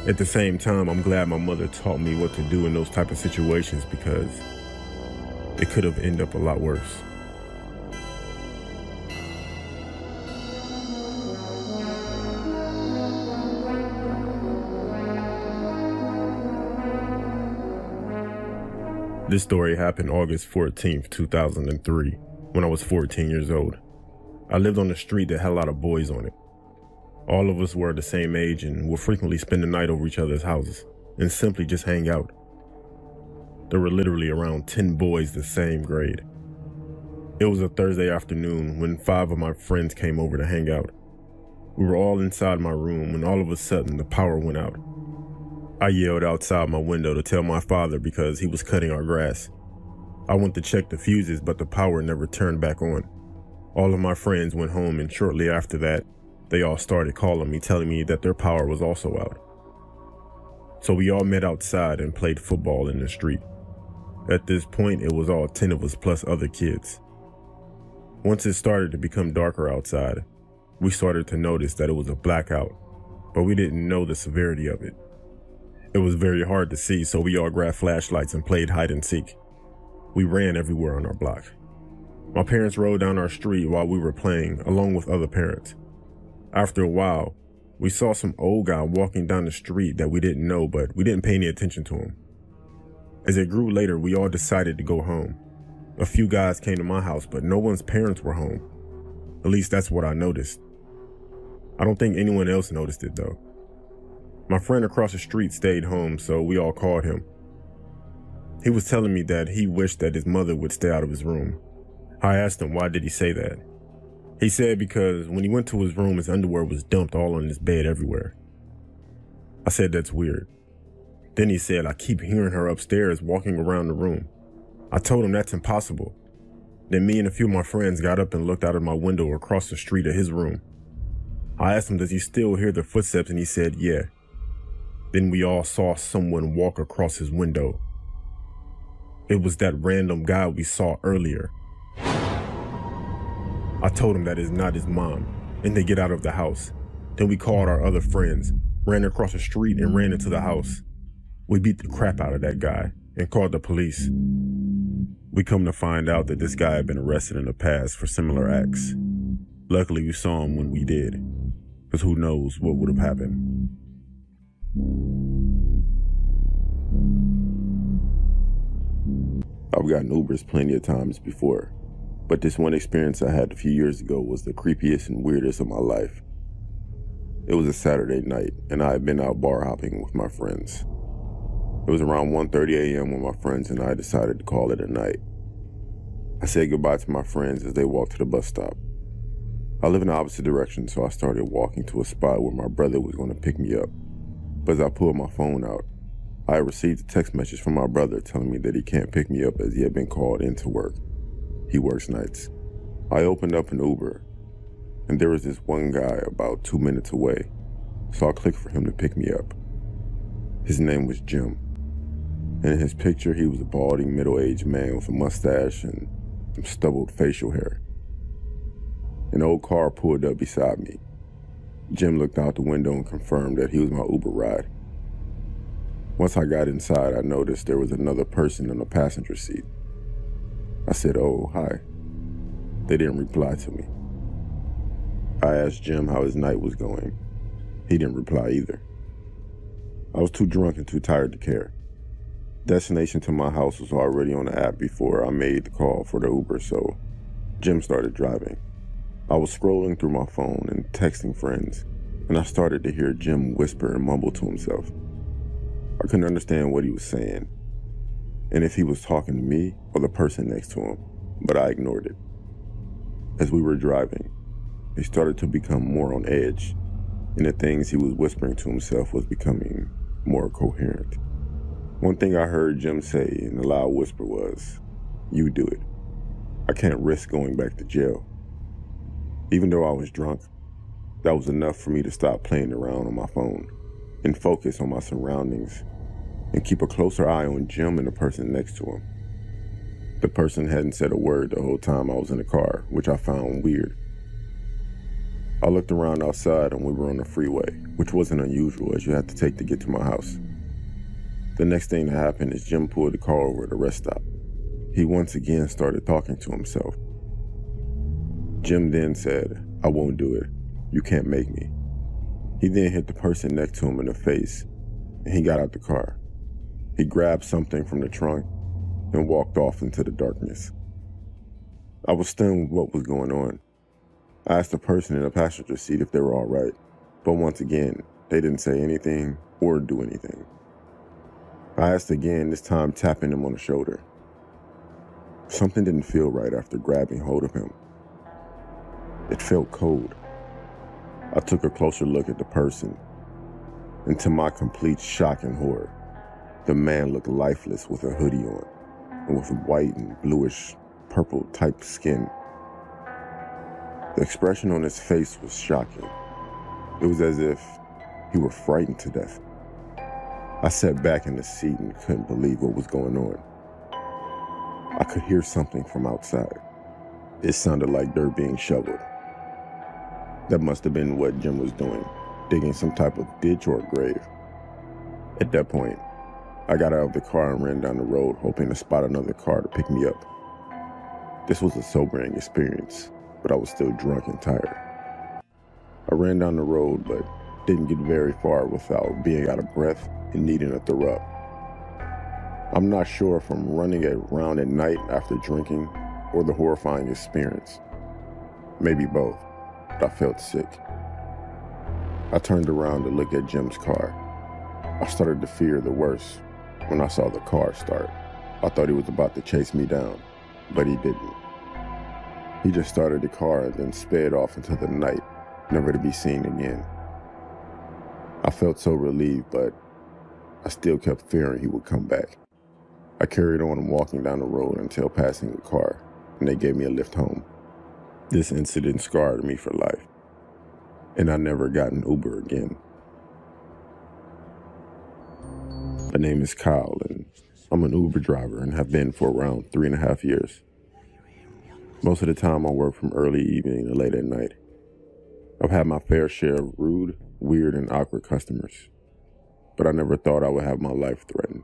S2: At the same time, I'm glad my mother taught me what to do in those type of situations because it could have ended up a lot worse. This story happened August 14th, 2003, when I was 14 years old. I lived on a street that had a lot of boys on it. All of us were the same age and would frequently spend the night over each other's houses and simply just hang out. There were literally around 10 boys the same grade. It was a Thursday afternoon when 5 of my friends came over to hang out. We were all inside my room when all of a sudden the power went out. I yelled outside my window to tell my father because he was cutting our grass. I went to check the fuses, but the power never turned back on. All of my friends went home, and shortly after that, they all started calling me, telling me that their power was also out. So we all met outside and played football in the street. At this point, it was all 10 of us plus other kids. Once it started to become darker outside, we started to notice that it was a blackout, but we didn't know the severity of it. It was very hard to see, so we all grabbed flashlights and played hide and seek. We ran everywhere on our block. My parents rode down our street while we were playing, along with other parents. After a while, we saw some old guy walking down the street that we didn't know, but we didn't pay any attention to him. As it grew later, we all decided to go home. A few guys came to my house, but no one's parents were home. At least that's what I noticed. I don't think anyone else noticed it though. My friend across the street stayed home, so we all called him. He was telling me that he wished that his mother would stay out of his room. I asked him why did he say that. He said because when he went to his room, his underwear was dumped all on his bed everywhere. I said that's weird. Then he said, I keep hearing her upstairs walking around the room. I told him that's impossible. Then me and a few of my friends got up and looked out of my window across the street at his room. I asked him, does he still hear the footsteps? And he said, yeah. Then we all saw someone walk across his window. It was that random guy we saw earlier. I told him that is not his mom, and to get out of the house. Then we called our other friends, ran across the street and ran into the house. We beat the crap out of that guy and called the police. We come to find out that this guy had been arrested in the past for similar acts. Luckily we saw him when we did, because who knows what would have happened. I've gotten Ubers plenty of times before, but this one experience I had a few years ago was the creepiest and weirdest of my life. It was a Saturday night, and I had been out bar hopping with my friends. It was around 1:30 a.m. when my friends and I decided to call it a night. I said goodbye to my friends as they walked to the bus stop. I live in the opposite direction, so I started walking to a spot where my brother was going to pick me up. But as I pulled my phone out, I had received a text message from my brother telling me that he can't pick me up as he had been called into work. He works nights. I opened up an Uber, and there was this one guy about 2 minutes away, so I clicked for him to pick me up. His name was Jim, and in his picture he was a balding middle-aged man with a mustache and some stubbled facial hair. An old car pulled up beside me. Jim looked out the window and confirmed that he was my Uber ride. Once I got inside, I noticed there was another person in the passenger seat. I said, "Oh, hi." They didn't reply to me. I asked Jim how his night was going. He didn't reply either. I was too drunk and too tired to care. Destination to my house was already on the app before I made the call for the Uber, so Jim started driving. I was scrolling through my phone and texting friends, and I started to hear Jim whisper and mumble to himself. I couldn't understand what he was saying, and if he was talking to me or the person next to him, but I ignored it. As we were driving, he started to become more on edge, and the things he was whispering to himself was becoming more coherent. One thing I heard Jim say in a loud whisper was, "You do it. I can't risk going back to jail." Even though I was drunk, that was enough for me to stop playing around on my phone and focus on my surroundings and keep a closer eye on Jim and the person next to him. The person hadn't said a word the whole time I was in the car, which I found weird. I looked around outside and we were on the freeway, which wasn't unusual as you had to take to get to my house. The next thing that happened is Jim pulled the car over at the rest stop. He once again started talking to himself. Jim then said, "I won't do it. You can't make me." He then hit the person next to him in the face, and he got out the car. He grabbed something from the trunk and walked off into the darkness. I was stunned with what was going on. I asked the person in the passenger seat if they were all right, but once again, they didn't say anything or do anything. I asked again, this time tapping him on the shoulder. Something didn't feel right after grabbing hold of him. It felt cold. I took a closer look at the person, and to my complete shock and horror, the man looked lifeless with a hoodie on, and with white and bluish purple type skin. The expression on his face was shocking. It was as if he were frightened to death. I sat back in the seat and couldn't believe what was going on. I could hear something from outside. It sounded like dirt being shoveled. That must have been what Jim was doing, digging some type of ditch or grave. At that point, I got out of the car and ran down the road, hoping to spot another car to pick me up. This was a sobering experience, but I was still drunk and tired. I ran down the road, but didn't get very far without being out of breath and needing to throw up. I'm not sure if I'm running around at night after drinking or the horrifying experience. Maybe both, but I felt sick. I turned around to look at Jim's car. I started to fear the worst when I saw the car start. I thought he was about to chase me down, but he didn't. He just started the car and then sped off into the night, never to be seen again. I felt so relieved, but I still kept fearing he would come back. I carried on walking down the road until passing the car, and they gave me a lift home. This incident scarred me for life, and I never got an Uber again. My name is Kyle, and I'm an Uber driver and have been for around 3.5 years. Most of the time I work from early evening to late at night. I've had my fair share of rude, weird, and awkward customers, but I never thought I would have my life threatened.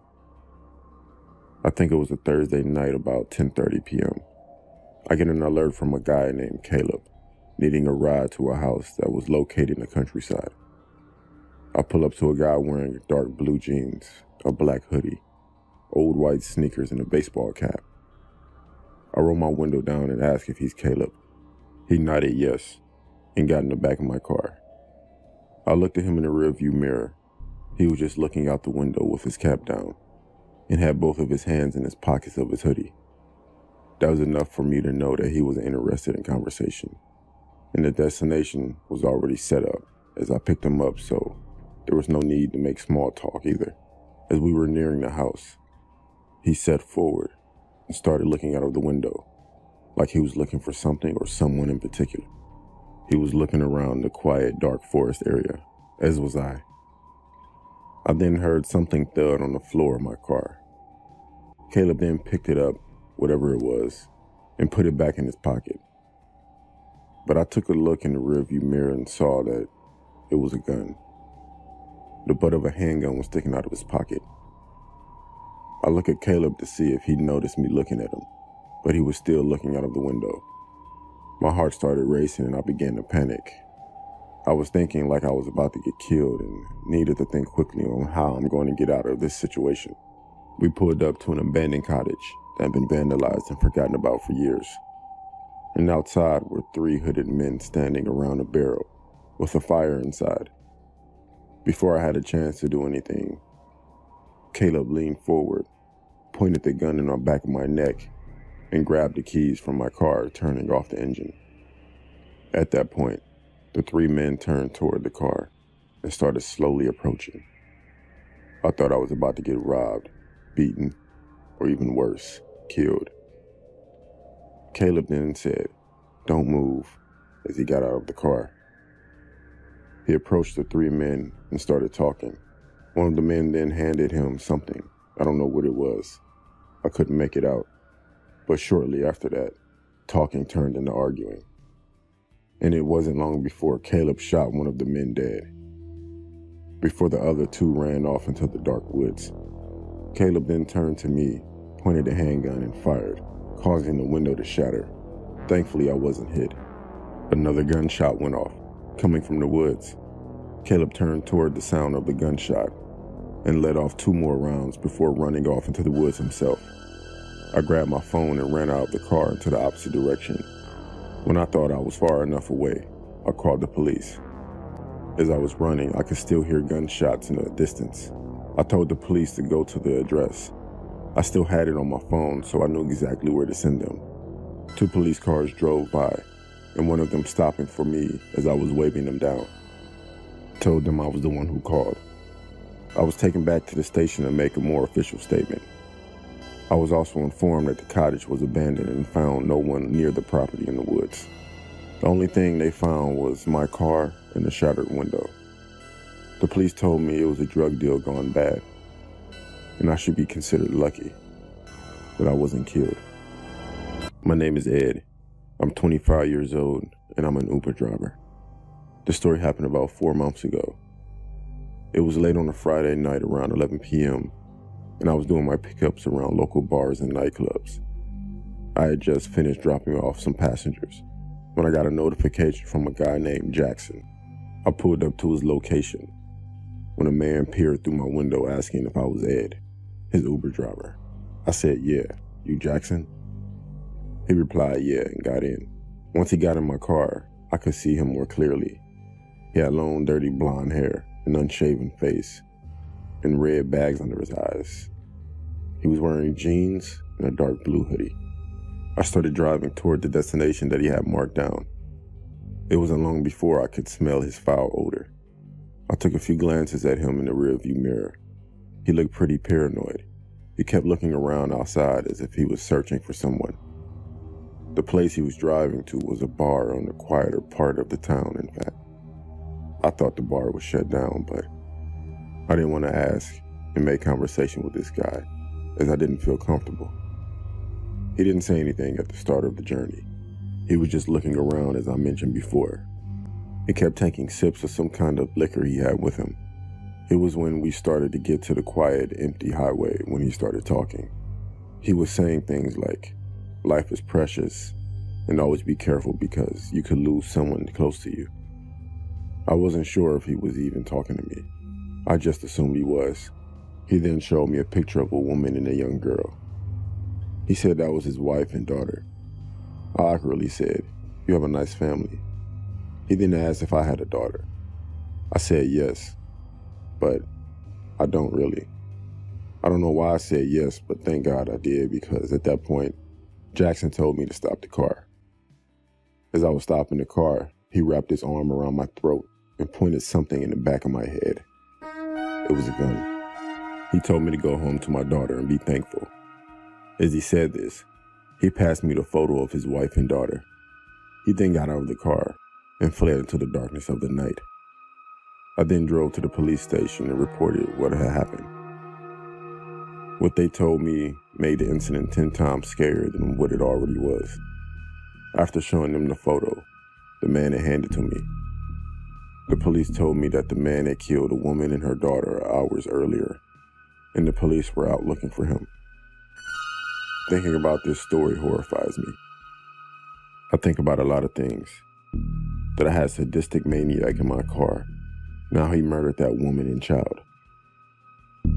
S2: I think it was a Thursday night about 10:30 p.m. I get an alert from a guy named Caleb, needing a ride to a house that was located in the countryside. I pull up to a guy wearing dark blue jeans, a black hoodie, old white sneakers, and a baseball cap. I roll my window down and ask if he's Caleb. He nodded yes and got in the back of my car. I looked at him in the rearview mirror. He was just looking out the window with his cap down, and had both of his hands in his pockets of his hoodie. That was enough for me to know that he was interested in conversation, and the destination was already set up as I picked him up, so there was no need to make small talk either. As we were nearing the house, he sat forward and started looking out of the window, like he was looking for something or someone in particular. He was looking around the quiet, dark forest area, as was I. I then heard something thud on the floor of my car. Caleb then picked it up, whatever it was, and put it back in his pocket. But I took a look in the rearview mirror and saw that it was a gun. The butt of a handgun was sticking out of his pocket. I looked at Caleb to see if he'd noticed me looking at him, but he was still looking out of the window. My heart started racing and I began to panic. I was thinking like I was about to get killed and needed to think quickly on how I'm going to get out of this situation. We pulled up to an abandoned cottage that had been vandalized and forgotten about for years. And outside were 3 hooded men standing around a barrel with a fire inside. Before I had a chance to do anything, Caleb leaned forward, pointed the gun in the back of my neck, and grabbed the keys from my car, turning off the engine. At that point, the 3 men turned toward the car and started slowly approaching. I thought I was about to get robbed, beaten, or even worse, killed. Caleb then said, "Don't move," as he got out of the car. He approached the 3 men and started talking. One of the men then handed him something. I don't know what it was. I couldn't make it out. But shortly after that, talking turned into arguing. And it wasn't long before Caleb shot one of the men dead, before the other 2 ran off into the dark woods. Caleb then turned to me, pointed the handgun, and fired, causing the window to shatter. Thankfully, I wasn't hit. Another gunshot went off, coming from the woods. Caleb turned toward the sound of the gunshot and let off 2 more rounds before running off into the woods himself. I grabbed my phone and ran out of the car into the opposite direction. When I thought I was far enough away, I called the police. As I was running, I could still hear gunshots in the distance. I told the police to go to the address. I still had it on my phone, so I knew exactly where to send them. 2 police cars drove by, and one of them stopping for me as I was waving them down. I told them I was the one who called. I was taken back to the station to make a more official statement. I was also informed that the cottage was abandoned and found no one near the property in the woods. The only thing they found was my car and the shattered window. The police told me it was a drug deal gone bad, and I should be considered lucky that I wasn't killed. My name is Ed. I'm 25 years old, and I'm an Uber driver. The story happened about 4 months ago. It was late on a Friday night around 11 p.m., and I was doing my pickups around local bars and nightclubs. I had just finished dropping off some passengers when I got a notification from a guy named Jackson. I pulled up to his location when a man peered through my window asking if I was Ed, his Uber driver. I said, "Yeah, you Jackson?" He replied, "Yeah," and got in. Once he got in my car, I could see him more clearly. He had long, dirty blonde hair, an unshaven face, and red bags under his eyes. He was wearing jeans and a dark blue hoodie. I started driving toward the destination that he had marked down. It wasn't long before I could smell his foul odor. I took a few glances at him in the rearview mirror. He looked pretty paranoid. He kept looking around outside as if he was searching for someone. The place he was driving to was a bar on the quieter part of the town, in fact. I thought the bar was shut down, but I didn't want to ask and make conversation with this guy, as I didn't feel comfortable. He didn't say anything at the start of the journey. He was just looking around, as I mentioned before. He kept taking sips of some kind of liquor he had with him. It was when we started to get to the quiet, empty highway when he started talking. He was saying things like, "Life is precious, and always be careful because you could lose someone close to you." I wasn't sure if he was even talking to me. I just assumed he was. He then showed me a picture of a woman and a young girl. He said that was his wife and daughter. I awkwardly said, "You have a nice family." He then asked if I had a daughter. I said yes, but I don't really. I don't know why I said yes, but thank God I did, because at that point, Jackson told me to stop the car. As I was stopping the car, he wrapped his arm around my throat and pointed something in the back of my head. It was a gun. He told me to go home to my daughter and be thankful. As he said this, he passed me the photo of his wife and daughter. He then got out of the car and fled into the darkness of the night. I then drove to the police station and reported what had happened. What they told me made the incident 10 times scarier than what it already was. After showing them the photo, the man had handed to me. The police told me that the man had killed a woman and her daughter hours earlier, and the police were out looking for him. Thinking about this story horrifies me. I think about a lot of things. That I had a sadistic maniac in my car. Now he murdered that woman and child.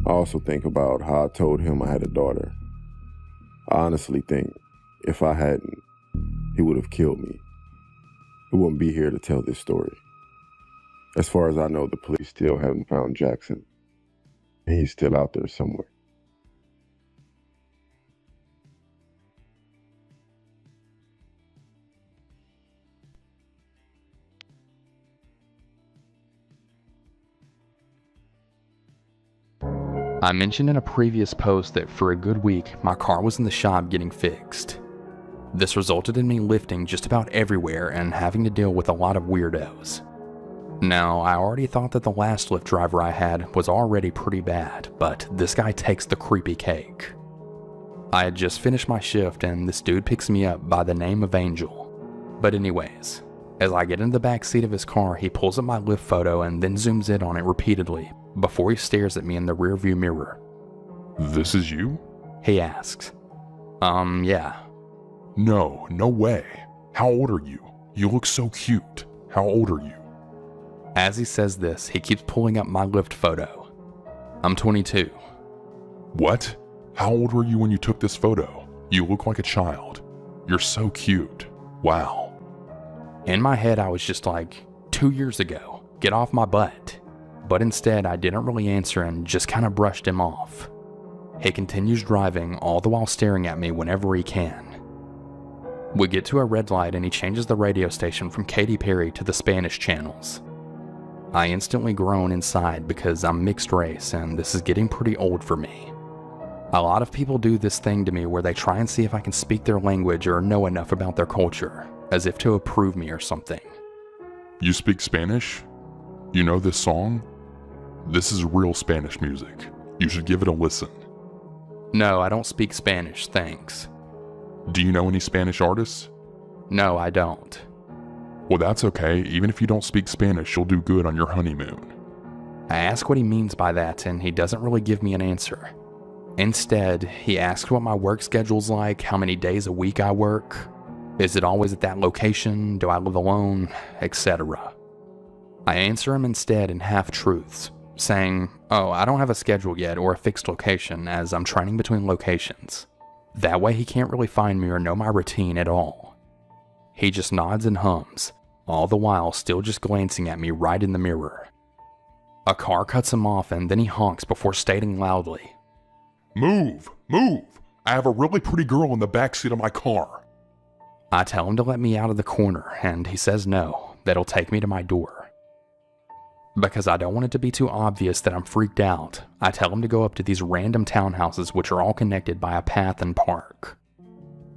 S2: I also think about how I told him I had a daughter. I honestly think if I hadn't, he would have killed me. He wouldn't be here to tell this story. As far as I know, the police still haven't found Jackson, and he's still out there somewhere.
S6: I mentioned in a previous post that for a good week, my car was in the shop getting fixed. This resulted in me lifting just about everywhere and having to deal with a lot of weirdos. Now, I already thought that the last Lyft driver I had was already pretty bad, but this guy takes the creepy cake. I had just finished my shift and this dude picks me up by the name of Angel. But anyways, as I get into the back seat of his car, he pulls up my Lyft photo and then zooms in on it repeatedly before he stares at me in the rearview mirror.
S7: "This is you?"
S6: He asks. Yeah.
S7: No way. How old are you? You look so cute. How old are you?"
S6: As he says this, he keeps pulling up my Lyft photo. I'm 22.
S7: "What? How old were you when you took this photo? You look like a child. You're so cute. Wow."
S6: In my head, I was just like, 2 years ago, get off my butt. But instead, I didn't really answer and just kind of brushed him off. He continues driving, all the while staring at me whenever he can. We get to a red light and he changes the radio station from Katy Perry to the Spanish channels. I instantly groan inside because I'm mixed race and this is getting pretty old for me. A lot of people do this thing to me where they try and see if I can speak their language or know enough about their culture, as if to approve me or something.
S7: "You speak Spanish? You know this song? This is real Spanish music. You should give it a listen."
S6: No, I don't speak Spanish, thanks.
S7: "Do you know any Spanish artists?"
S6: No, I don't.
S7: "Well, that's okay. Even if you don't speak Spanish, you'll do good on your honeymoon."
S6: I ask what he means by that, and he doesn't really give me an answer. Instead, he asks what my work schedule's like, how many days a week I work, is it always at that location, do I live alone, etc. I answer him instead in half-truths, saying, "Oh, I don't have a schedule yet or a fixed location as I'm training between locations." That way he can't really find me or know my routine at all. He just nods and hums, all the while still just glancing at me right in the mirror. A car cuts him off and then he honks before stating loudly,
S7: Move! I have a really pretty girl in the backseat of my car."
S6: I tell him to let me out of the corner and he says no, that he'll take me to my door. Because I don't want it to be too obvious that I'm freaked out, I tell him to go up to these random townhouses which are all connected by a path and park.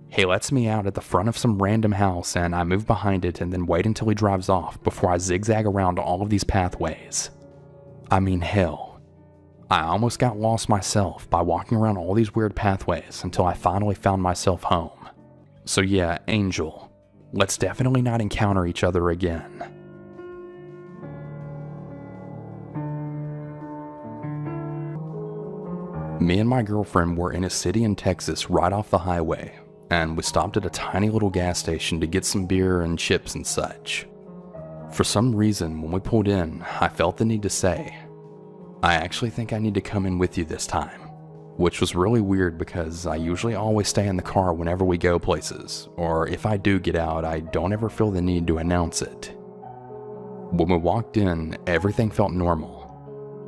S6: He lets me out at the front of some random house and I move behind it and then wait until he drives off before I zigzag around all of these pathways. I mean, hell. I almost got lost myself by walking around all these weird pathways until I finally found myself home. So yeah, Angel, let's definitely not encounter each other again. Me and my girlfriend were in a city in Texas right off the highway, and we stopped at a tiny little gas station to get some beer and chips and such. For some reason, when we pulled in, I felt the need to say, "I actually think I need to come in with you this time," which was really weird because I usually always stay in the car whenever we go places, or if I do get out, I don't ever feel the need to announce it. When we walked in, everything felt normal.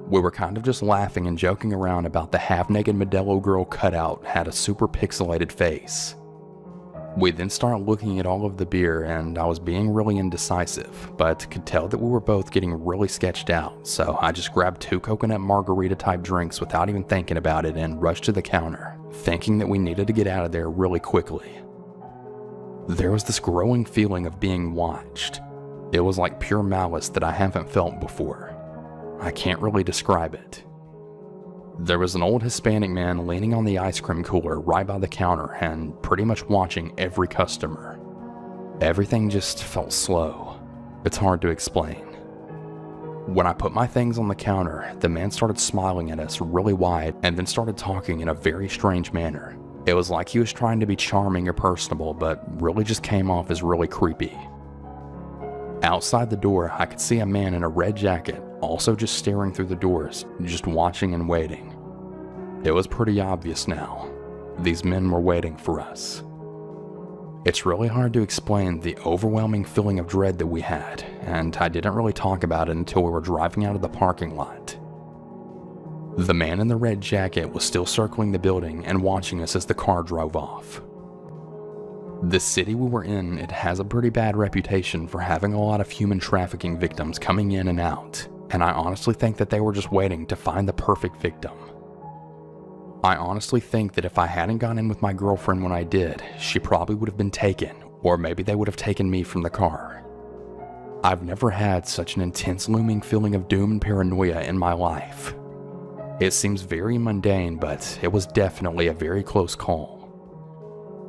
S6: We were kind of just laughing and joking around about the half-naked Modelo girl cutout had a super pixelated face. We then started looking at all of the beer, and I was being really indecisive, but could tell that we were both getting really sketched out, so I just grabbed 2 coconut margarita type drinks without even thinking about it and rushed to the counter, thinking that we needed to get out of there really quickly. There was this growing feeling of being watched. It was like pure malice that I haven't felt before. I can't really describe it. There was an old Hispanic man leaning on the ice cream cooler right by the counter and pretty much watching every customer. Everything just felt slow. It's hard to explain. When I put my things on the counter, the man started smiling at us really wide and then started talking in a very strange manner. It was like he was trying to be charming or personable, but really just came off as really creepy. Outside the door, I could see a man in a red jacket also just staring through the doors, just watching and waiting. It was pretty obvious now. These men were waiting for us. It's really hard to explain the overwhelming feeling of dread that we had, and I didn't really talk about it until we were driving out of the parking lot. The man in the red jacket was still circling the building and watching us as the car drove off. The city we were in, it has a pretty bad reputation for having a lot of human trafficking victims coming in and out, and I honestly think that they were just waiting to find the perfect victim. I honestly think that if I hadn't gone in with my girlfriend when I did, she probably would have been taken, or maybe they would have taken me from the car. I've never had such an intense looming feeling of doom and paranoia in my life. It seems very mundane, but it was definitely a very close call.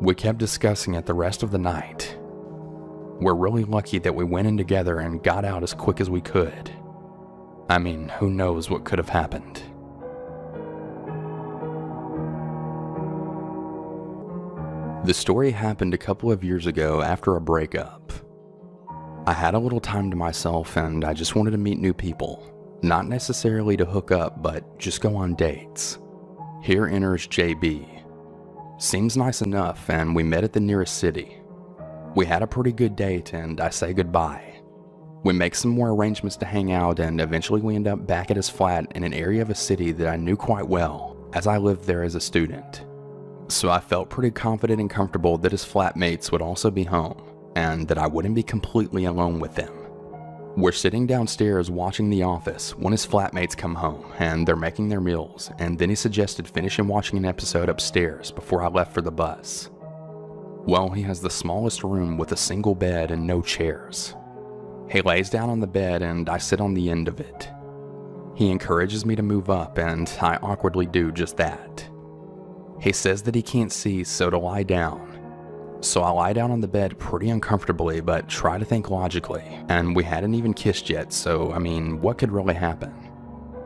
S6: We kept discussing it the rest of the night. We're really lucky that we went in together and got out as quick as we could. I mean, who knows what could have happened. The story happened a couple of years ago after a breakup. I had a little time to myself and I just wanted to meet new people. Not necessarily to hook up, but just go on dates. Here enters JB. Seems nice enough, and we met at the nearest city. We had a pretty good date, and I say goodbye. We make some more arrangements to hang out, and eventually we end up back at his flat in an area of a city that I knew quite well, as I lived there as a student. So I felt pretty confident and comfortable that his flatmates would also be home, and that I wouldn't be completely alone with them. We're sitting downstairs watching The Office when his flatmates come home and they're making their meals, and then he suggested finishing watching an episode upstairs before I left for the bus. Well, he has the smallest room with a single bed and no chairs. He lays down on the bed and I sit on the end of it. He encourages me to move up and I awkwardly do just that. He says that he can't see, so to lie down. So I lie down on the bed pretty uncomfortably, but try to think logically, and we hadn't even kissed yet, so I mean, what could really happen?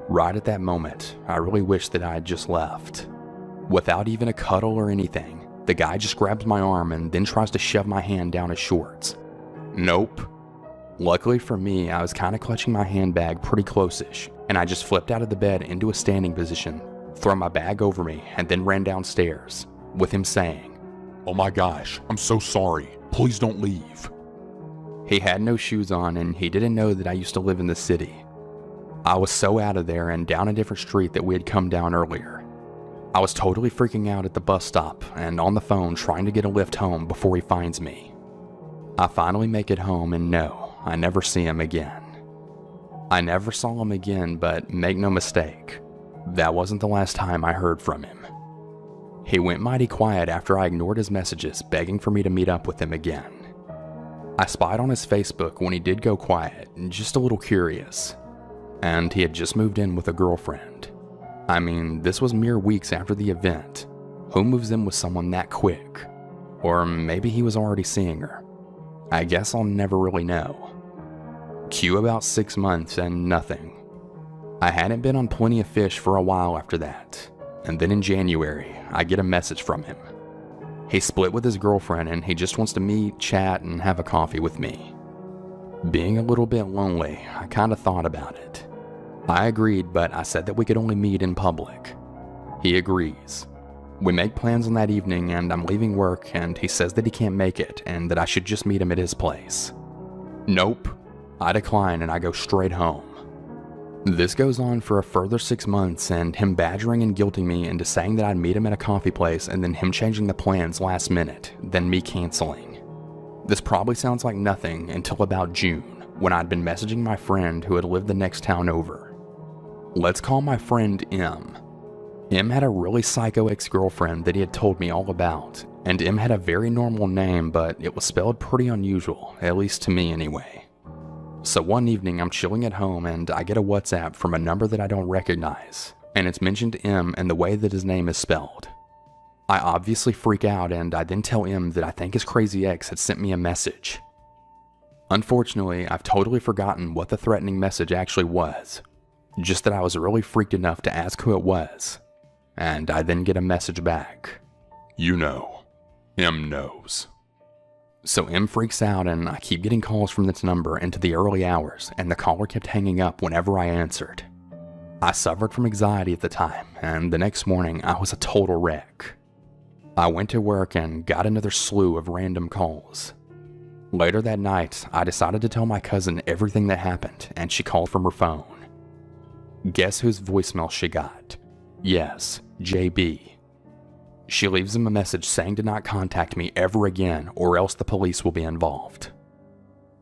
S6: Right at that moment, I really wish that I had just left. Without even a cuddle or anything, the guy just grabs my arm and then tries to shove my hand down his shorts. Nope. Luckily for me, I was kind of clutching my handbag pretty close-ish, and I just flipped out of the bed into a standing position, threw my bag over me, and then ran downstairs, with him saying,
S7: "Oh my gosh, I'm so sorry. Please don't leave."
S6: He had no shoes on and he didn't know that I used to live in the city. I was so out of there and down a different street that we had come down earlier. I was totally freaking out at the bus stop and on the phone trying to get a lift home before he finds me. I finally make it home and no, I never see him again. I never saw him again, but make no mistake, that wasn't the last time I heard from him. He went mighty quiet after I ignored his messages begging for me to meet up with him again. I spied on his Facebook when he did go quiet, just a little curious. And he had just moved in with a girlfriend. I mean, this was mere weeks after the event. Who moves in with someone that quick? Or maybe he was already seeing her. I guess I'll never really know. Cue about 6 months and nothing. I hadn't been on Plenty of Fish for a while after that. And then in January, I get a message from him. He split with his girlfriend and he just wants to meet, chat, and have a coffee with me. Being a little bit lonely, I kind of thought about it. I agreed, but I said that we could only meet in public. He agrees. We make plans on that evening and I'm leaving work and he says that he can't make it and that I should just meet him at his place. Nope. I decline and I go straight home. This goes on for a further 6 months, and him badgering and guilting me into saying that I'd meet him at a coffee place, and then him changing the plans last minute, then me canceling. This probably sounds like nothing until about June, when I'd been messaging my friend who had lived the next town over. Let's call my friend M. M had a really psycho ex-girlfriend that he had told me all about, and M had a very normal name, but it was spelled pretty unusual, at least to me anyway. So one evening I'm chilling at home and I get a WhatsApp from a number that I don't recognize, and it's mentioned M and the way that his name is spelled. I obviously freak out, and I then tell M that I think his crazy ex had sent me a message. Unfortunately, I've totally forgotten what the threatening message actually was, just that I was really freaked enough to ask who it was, and I then get a message back.
S7: You know. M knows.
S6: So M freaks out, and I keep getting calls from this number into the early hours, and the caller kept hanging up whenever I answered. I suffered from anxiety at the time, and the next morning I was a total wreck. I went to work and got another slew of random calls. Later that night, I decided to tell my cousin everything that happened, and she called from her phone. Guess whose voicemail she got? Yes, JB. She leaves him a message saying to not contact me ever again, or else the police will be involved.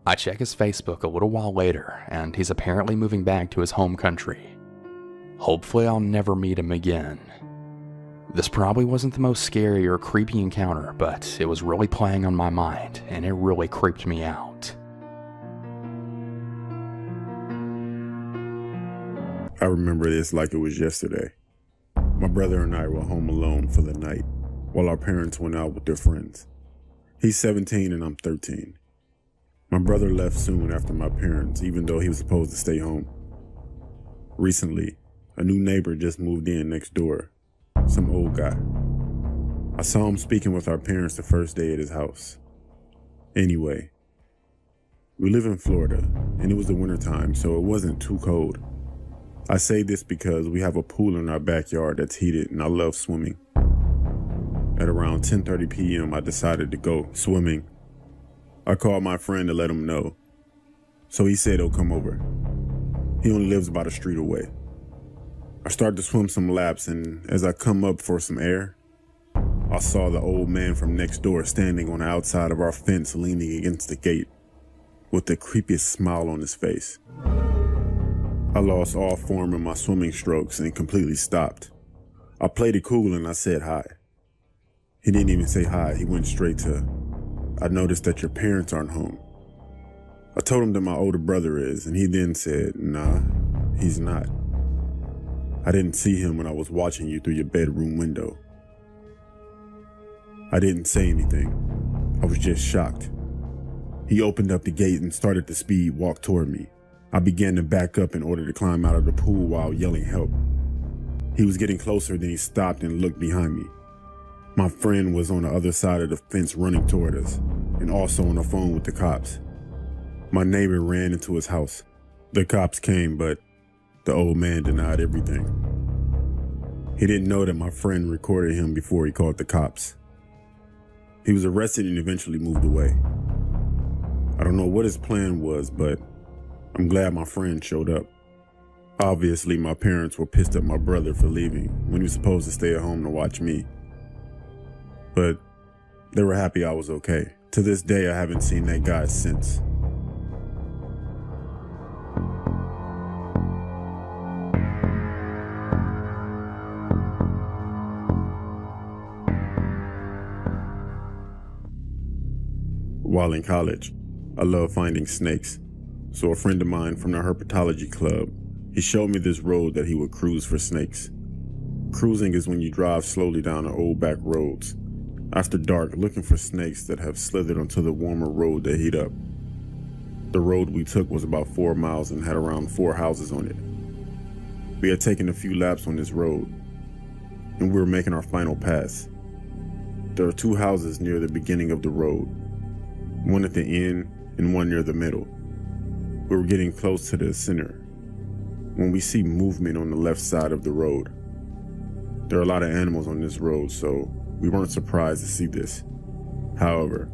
S6: I check his Facebook a little while later, and he's apparently moving back to his home country. Hopefully I'll never meet him again. This probably wasn't the most scary or creepy encounter, but it was really playing on my mind, and it really creeped me out.
S2: I remember this like it was yesterday. My brother and I were home alone for the night, while our parents went out with their friends. He's 17 and I'm 13. My brother left soon after my parents, even though he was supposed to stay home. Recently, a new neighbor just moved in next door. Some old guy. I saw him speaking with our parents the first day at his house. Anyway, we live in Florida, and it was the wintertime, so it wasn't too cold. I say this because we have a pool in our backyard that's heated, and I love swimming. At around 10:30 p.m., I decided to go swimming. I called my friend to let him know, so he said he'll come over. He only lives about a street away. I started to swim some laps, and as I come up for some air, I saw the old man from next door standing on the outside of our fence leaning against the gate with the creepiest smile on his face. I lost all form in my swimming strokes and completely stopped. I played it cool and I said hi. He didn't even say hi, he went straight to, I noticed that your parents aren't home. I told him that my older brother is, and he then said, nah, he's not. I didn't see him when I was watching you through your bedroom window. I didn't say anything. I was just shocked. He opened up the gate and started to speed walk toward me. I began to back up in order to climb out of the pool while yelling help. He was getting closer, then he stopped and looked behind me. My friend was on the other side of the fence running toward us, and also on the phone with the cops. My neighbor ran into his house. The cops came, but the old man denied everything. He didn't know that my friend recorded him before he called the cops. He was arrested and eventually moved away. I don't know what his plan was, but I'm glad my friend showed up. Obviously, my parents were pissed at my brother for leaving when he was supposed to stay at home to watch me. But they were happy I was okay. To this day, I haven't seen that guy since. While in college, I love finding snakes. So a friend of mine from the herpetology club, he showed me this road that he would cruise for snakes. Cruising is when you drive slowly down the old back roads after dark, looking for snakes that have slithered onto the warmer road that heat up. The road we took was about 4 miles and had around 4 houses on it. We had taken a few laps on this road, and we were making our final pass. There are 2 houses near the beginning of the road, one at the end and one near the middle. We were getting close to the center when we see movement on the left side of the road. There are a lot of animals on this road, so we weren't surprised to see this. However,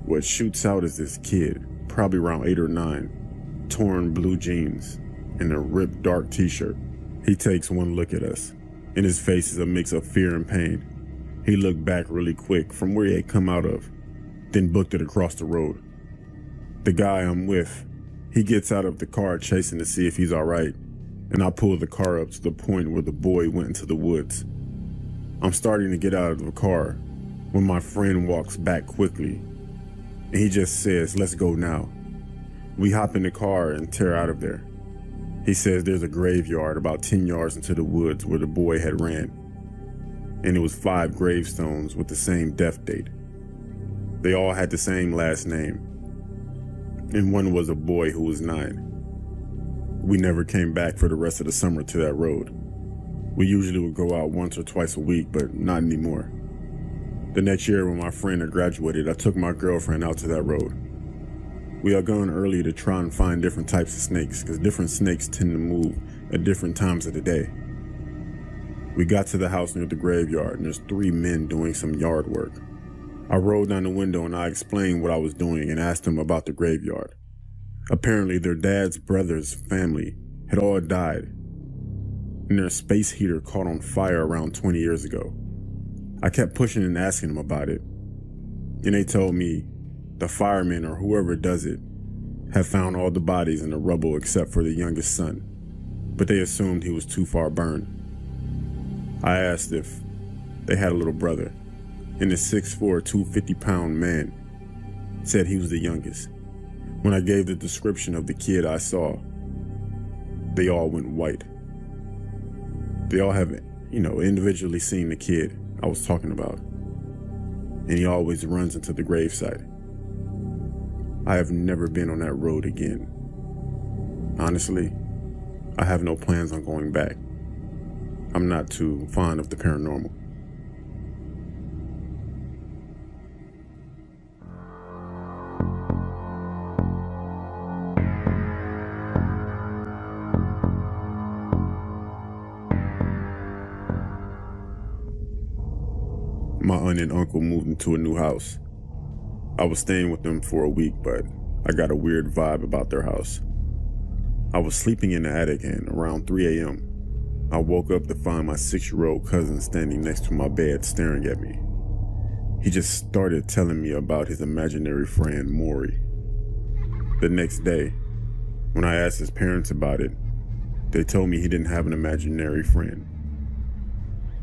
S2: what shoots out is this kid, probably around 8 or 9, torn blue jeans, in a ripped dark t-shirt. He takes one look at us. In his face is a mix of fear and pain. He looked back really quick from where he had come out of, then booked it across the road. The guy I'm with, he gets out of the car chasing to see if he's all right, and I pull the car up to the point where the boy went into the woods. I'm starting to get out of the car when my friend walks back quickly, and he just says, "Let's go now." We hop in the car and tear out of there. He says there's a graveyard about 10 yards into the woods where the boy had ran, and it was 5 gravestones with the same death date. They all had the same last name, and one was a boy who was 9. We never came back for the rest of the summer to that road. We usually would go out once or twice a week, but not anymore. The next year when my friend had graduated, I took my girlfriend out to that road. We had gone early to try and find different types of snakes, because different snakes tend to move at different times of the day. We got to the house near the graveyard, and there's 3 men doing some yard work. I rolled down the window and I explained what I was doing and asked them about the graveyard. Apparently their dad's brother's family had all died, and their space heater caught on fire around 20 years ago. I kept pushing and asking them about it, and they told me the firemen or whoever does it have found all the bodies in the rubble except for the youngest son, but they assumed he was too far burned. I asked if they had a little brother, and the 6'4", 250-pound man said he was the youngest. When I gave the description of the kid I saw, they all went white. They all have, individually seen the kid I was talking about, and he always runs into the gravesite. I have never been on that road again. Honestly, I have no plans on going back. I'm not too fond of the paranormal. My aunt and uncle moved into a new house. I was staying with them for a week, but I got a weird vibe about their house. I was sleeping in the attic, and around 3 a.m., I woke up to find my 6-year-old cousin standing next to my bed staring at me. He just started telling me about his imaginary friend, Maury. The next day, when I asked his parents about it, they told me he didn't have an imaginary friend,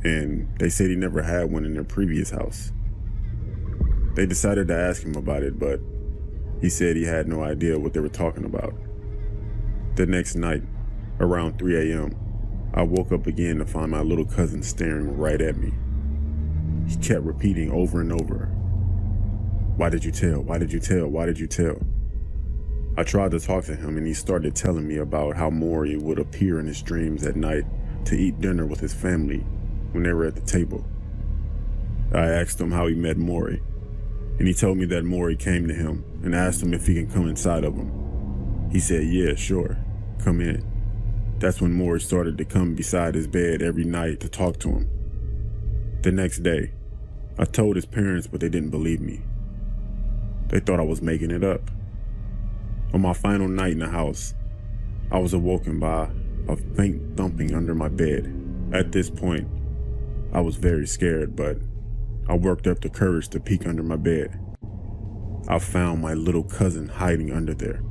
S2: and they said he never had one in their previous house. They decided to ask him about it, but he said he had no idea what they were talking about. The next night, around 3 a.m., I woke up again to find my little cousin staring right at me. He kept repeating over and over, "Why did you tell? Why did you tell? Why did you tell?" I tried to talk to him, and he started telling me about how Maury would appear in his dreams at night to eat dinner with his family when they were at the table. I asked him how he met Maury, and he told me that Maury came to him and asked him if he can come inside of him. He said, "Yeah, sure, come in." That's when Maury started to come beside his bed every night to talk to him. The next day, I told his parents, but they didn't believe me. They thought I was making it up. On my final night in the house, I was awoken by a faint thumping under my bed. At this point, I was very scared, but I worked up the courage to peek under my bed. I found my little cousin hiding under there.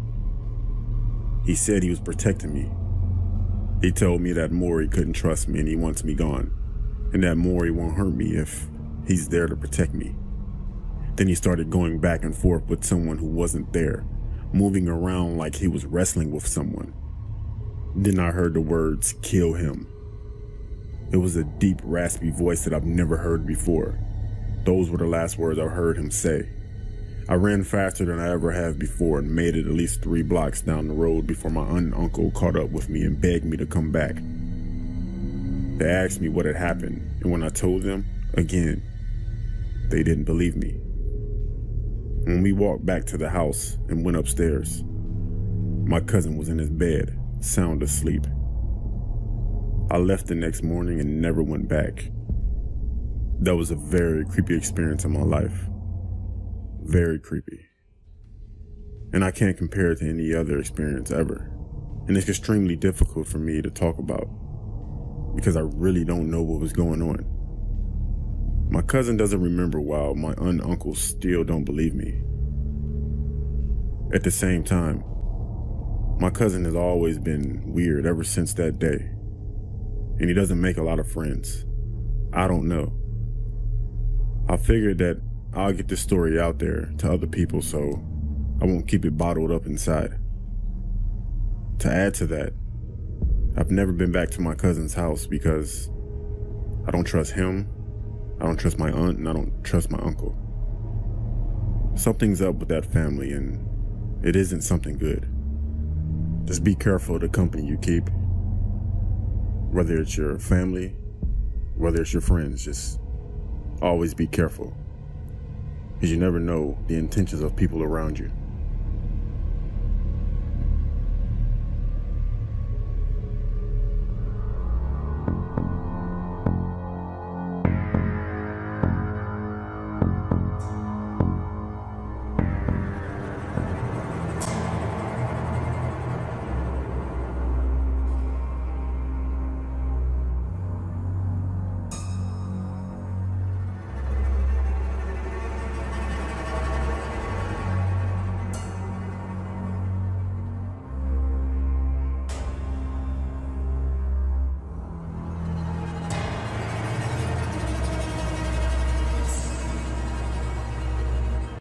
S2: He said he was protecting me. He told me that Maury couldn't trust me and he wants me gone, and that Maury won't hurt me if he's there to protect me. Then he started going back and forth with someone who wasn't there, moving around like he was wrestling with someone. Then I heard the words, "Kill him." It was a deep, raspy voice that I've never heard before. Those were the last words I heard him say. I ran faster than I ever have before and made it at least 3 blocks down the road before my aunt and uncle caught up with me and begged me to come back. They asked me what had happened, and when I told them, again, they didn't believe me. When we walked back to the house and went upstairs, my cousin was in his bed, sound asleep. I left the next morning and never went back. That was a very creepy experience in my life. Very creepy. And I can't compare it to any other experience ever. and it's extremely difficult for me to talk about because I really don't know what was going on. My cousin doesn't remember, while my aunt and uncle still don't believe me. At the same time, my cousin has always been weird ever since that day, and he doesn't make a lot of friends. I don't know. I figured that I'll get this story out there to other people so I won't keep it bottled up inside. To add to that, I've never been back to my cousin's house because I don't trust him, I don't trust my aunt, and I don't trust my uncle. Something's up with that family, and it isn't something good. Just be careful of the company you keep. Whether it's your family, whether it's your friends, just always be careful, because you never know the intentions of people around you.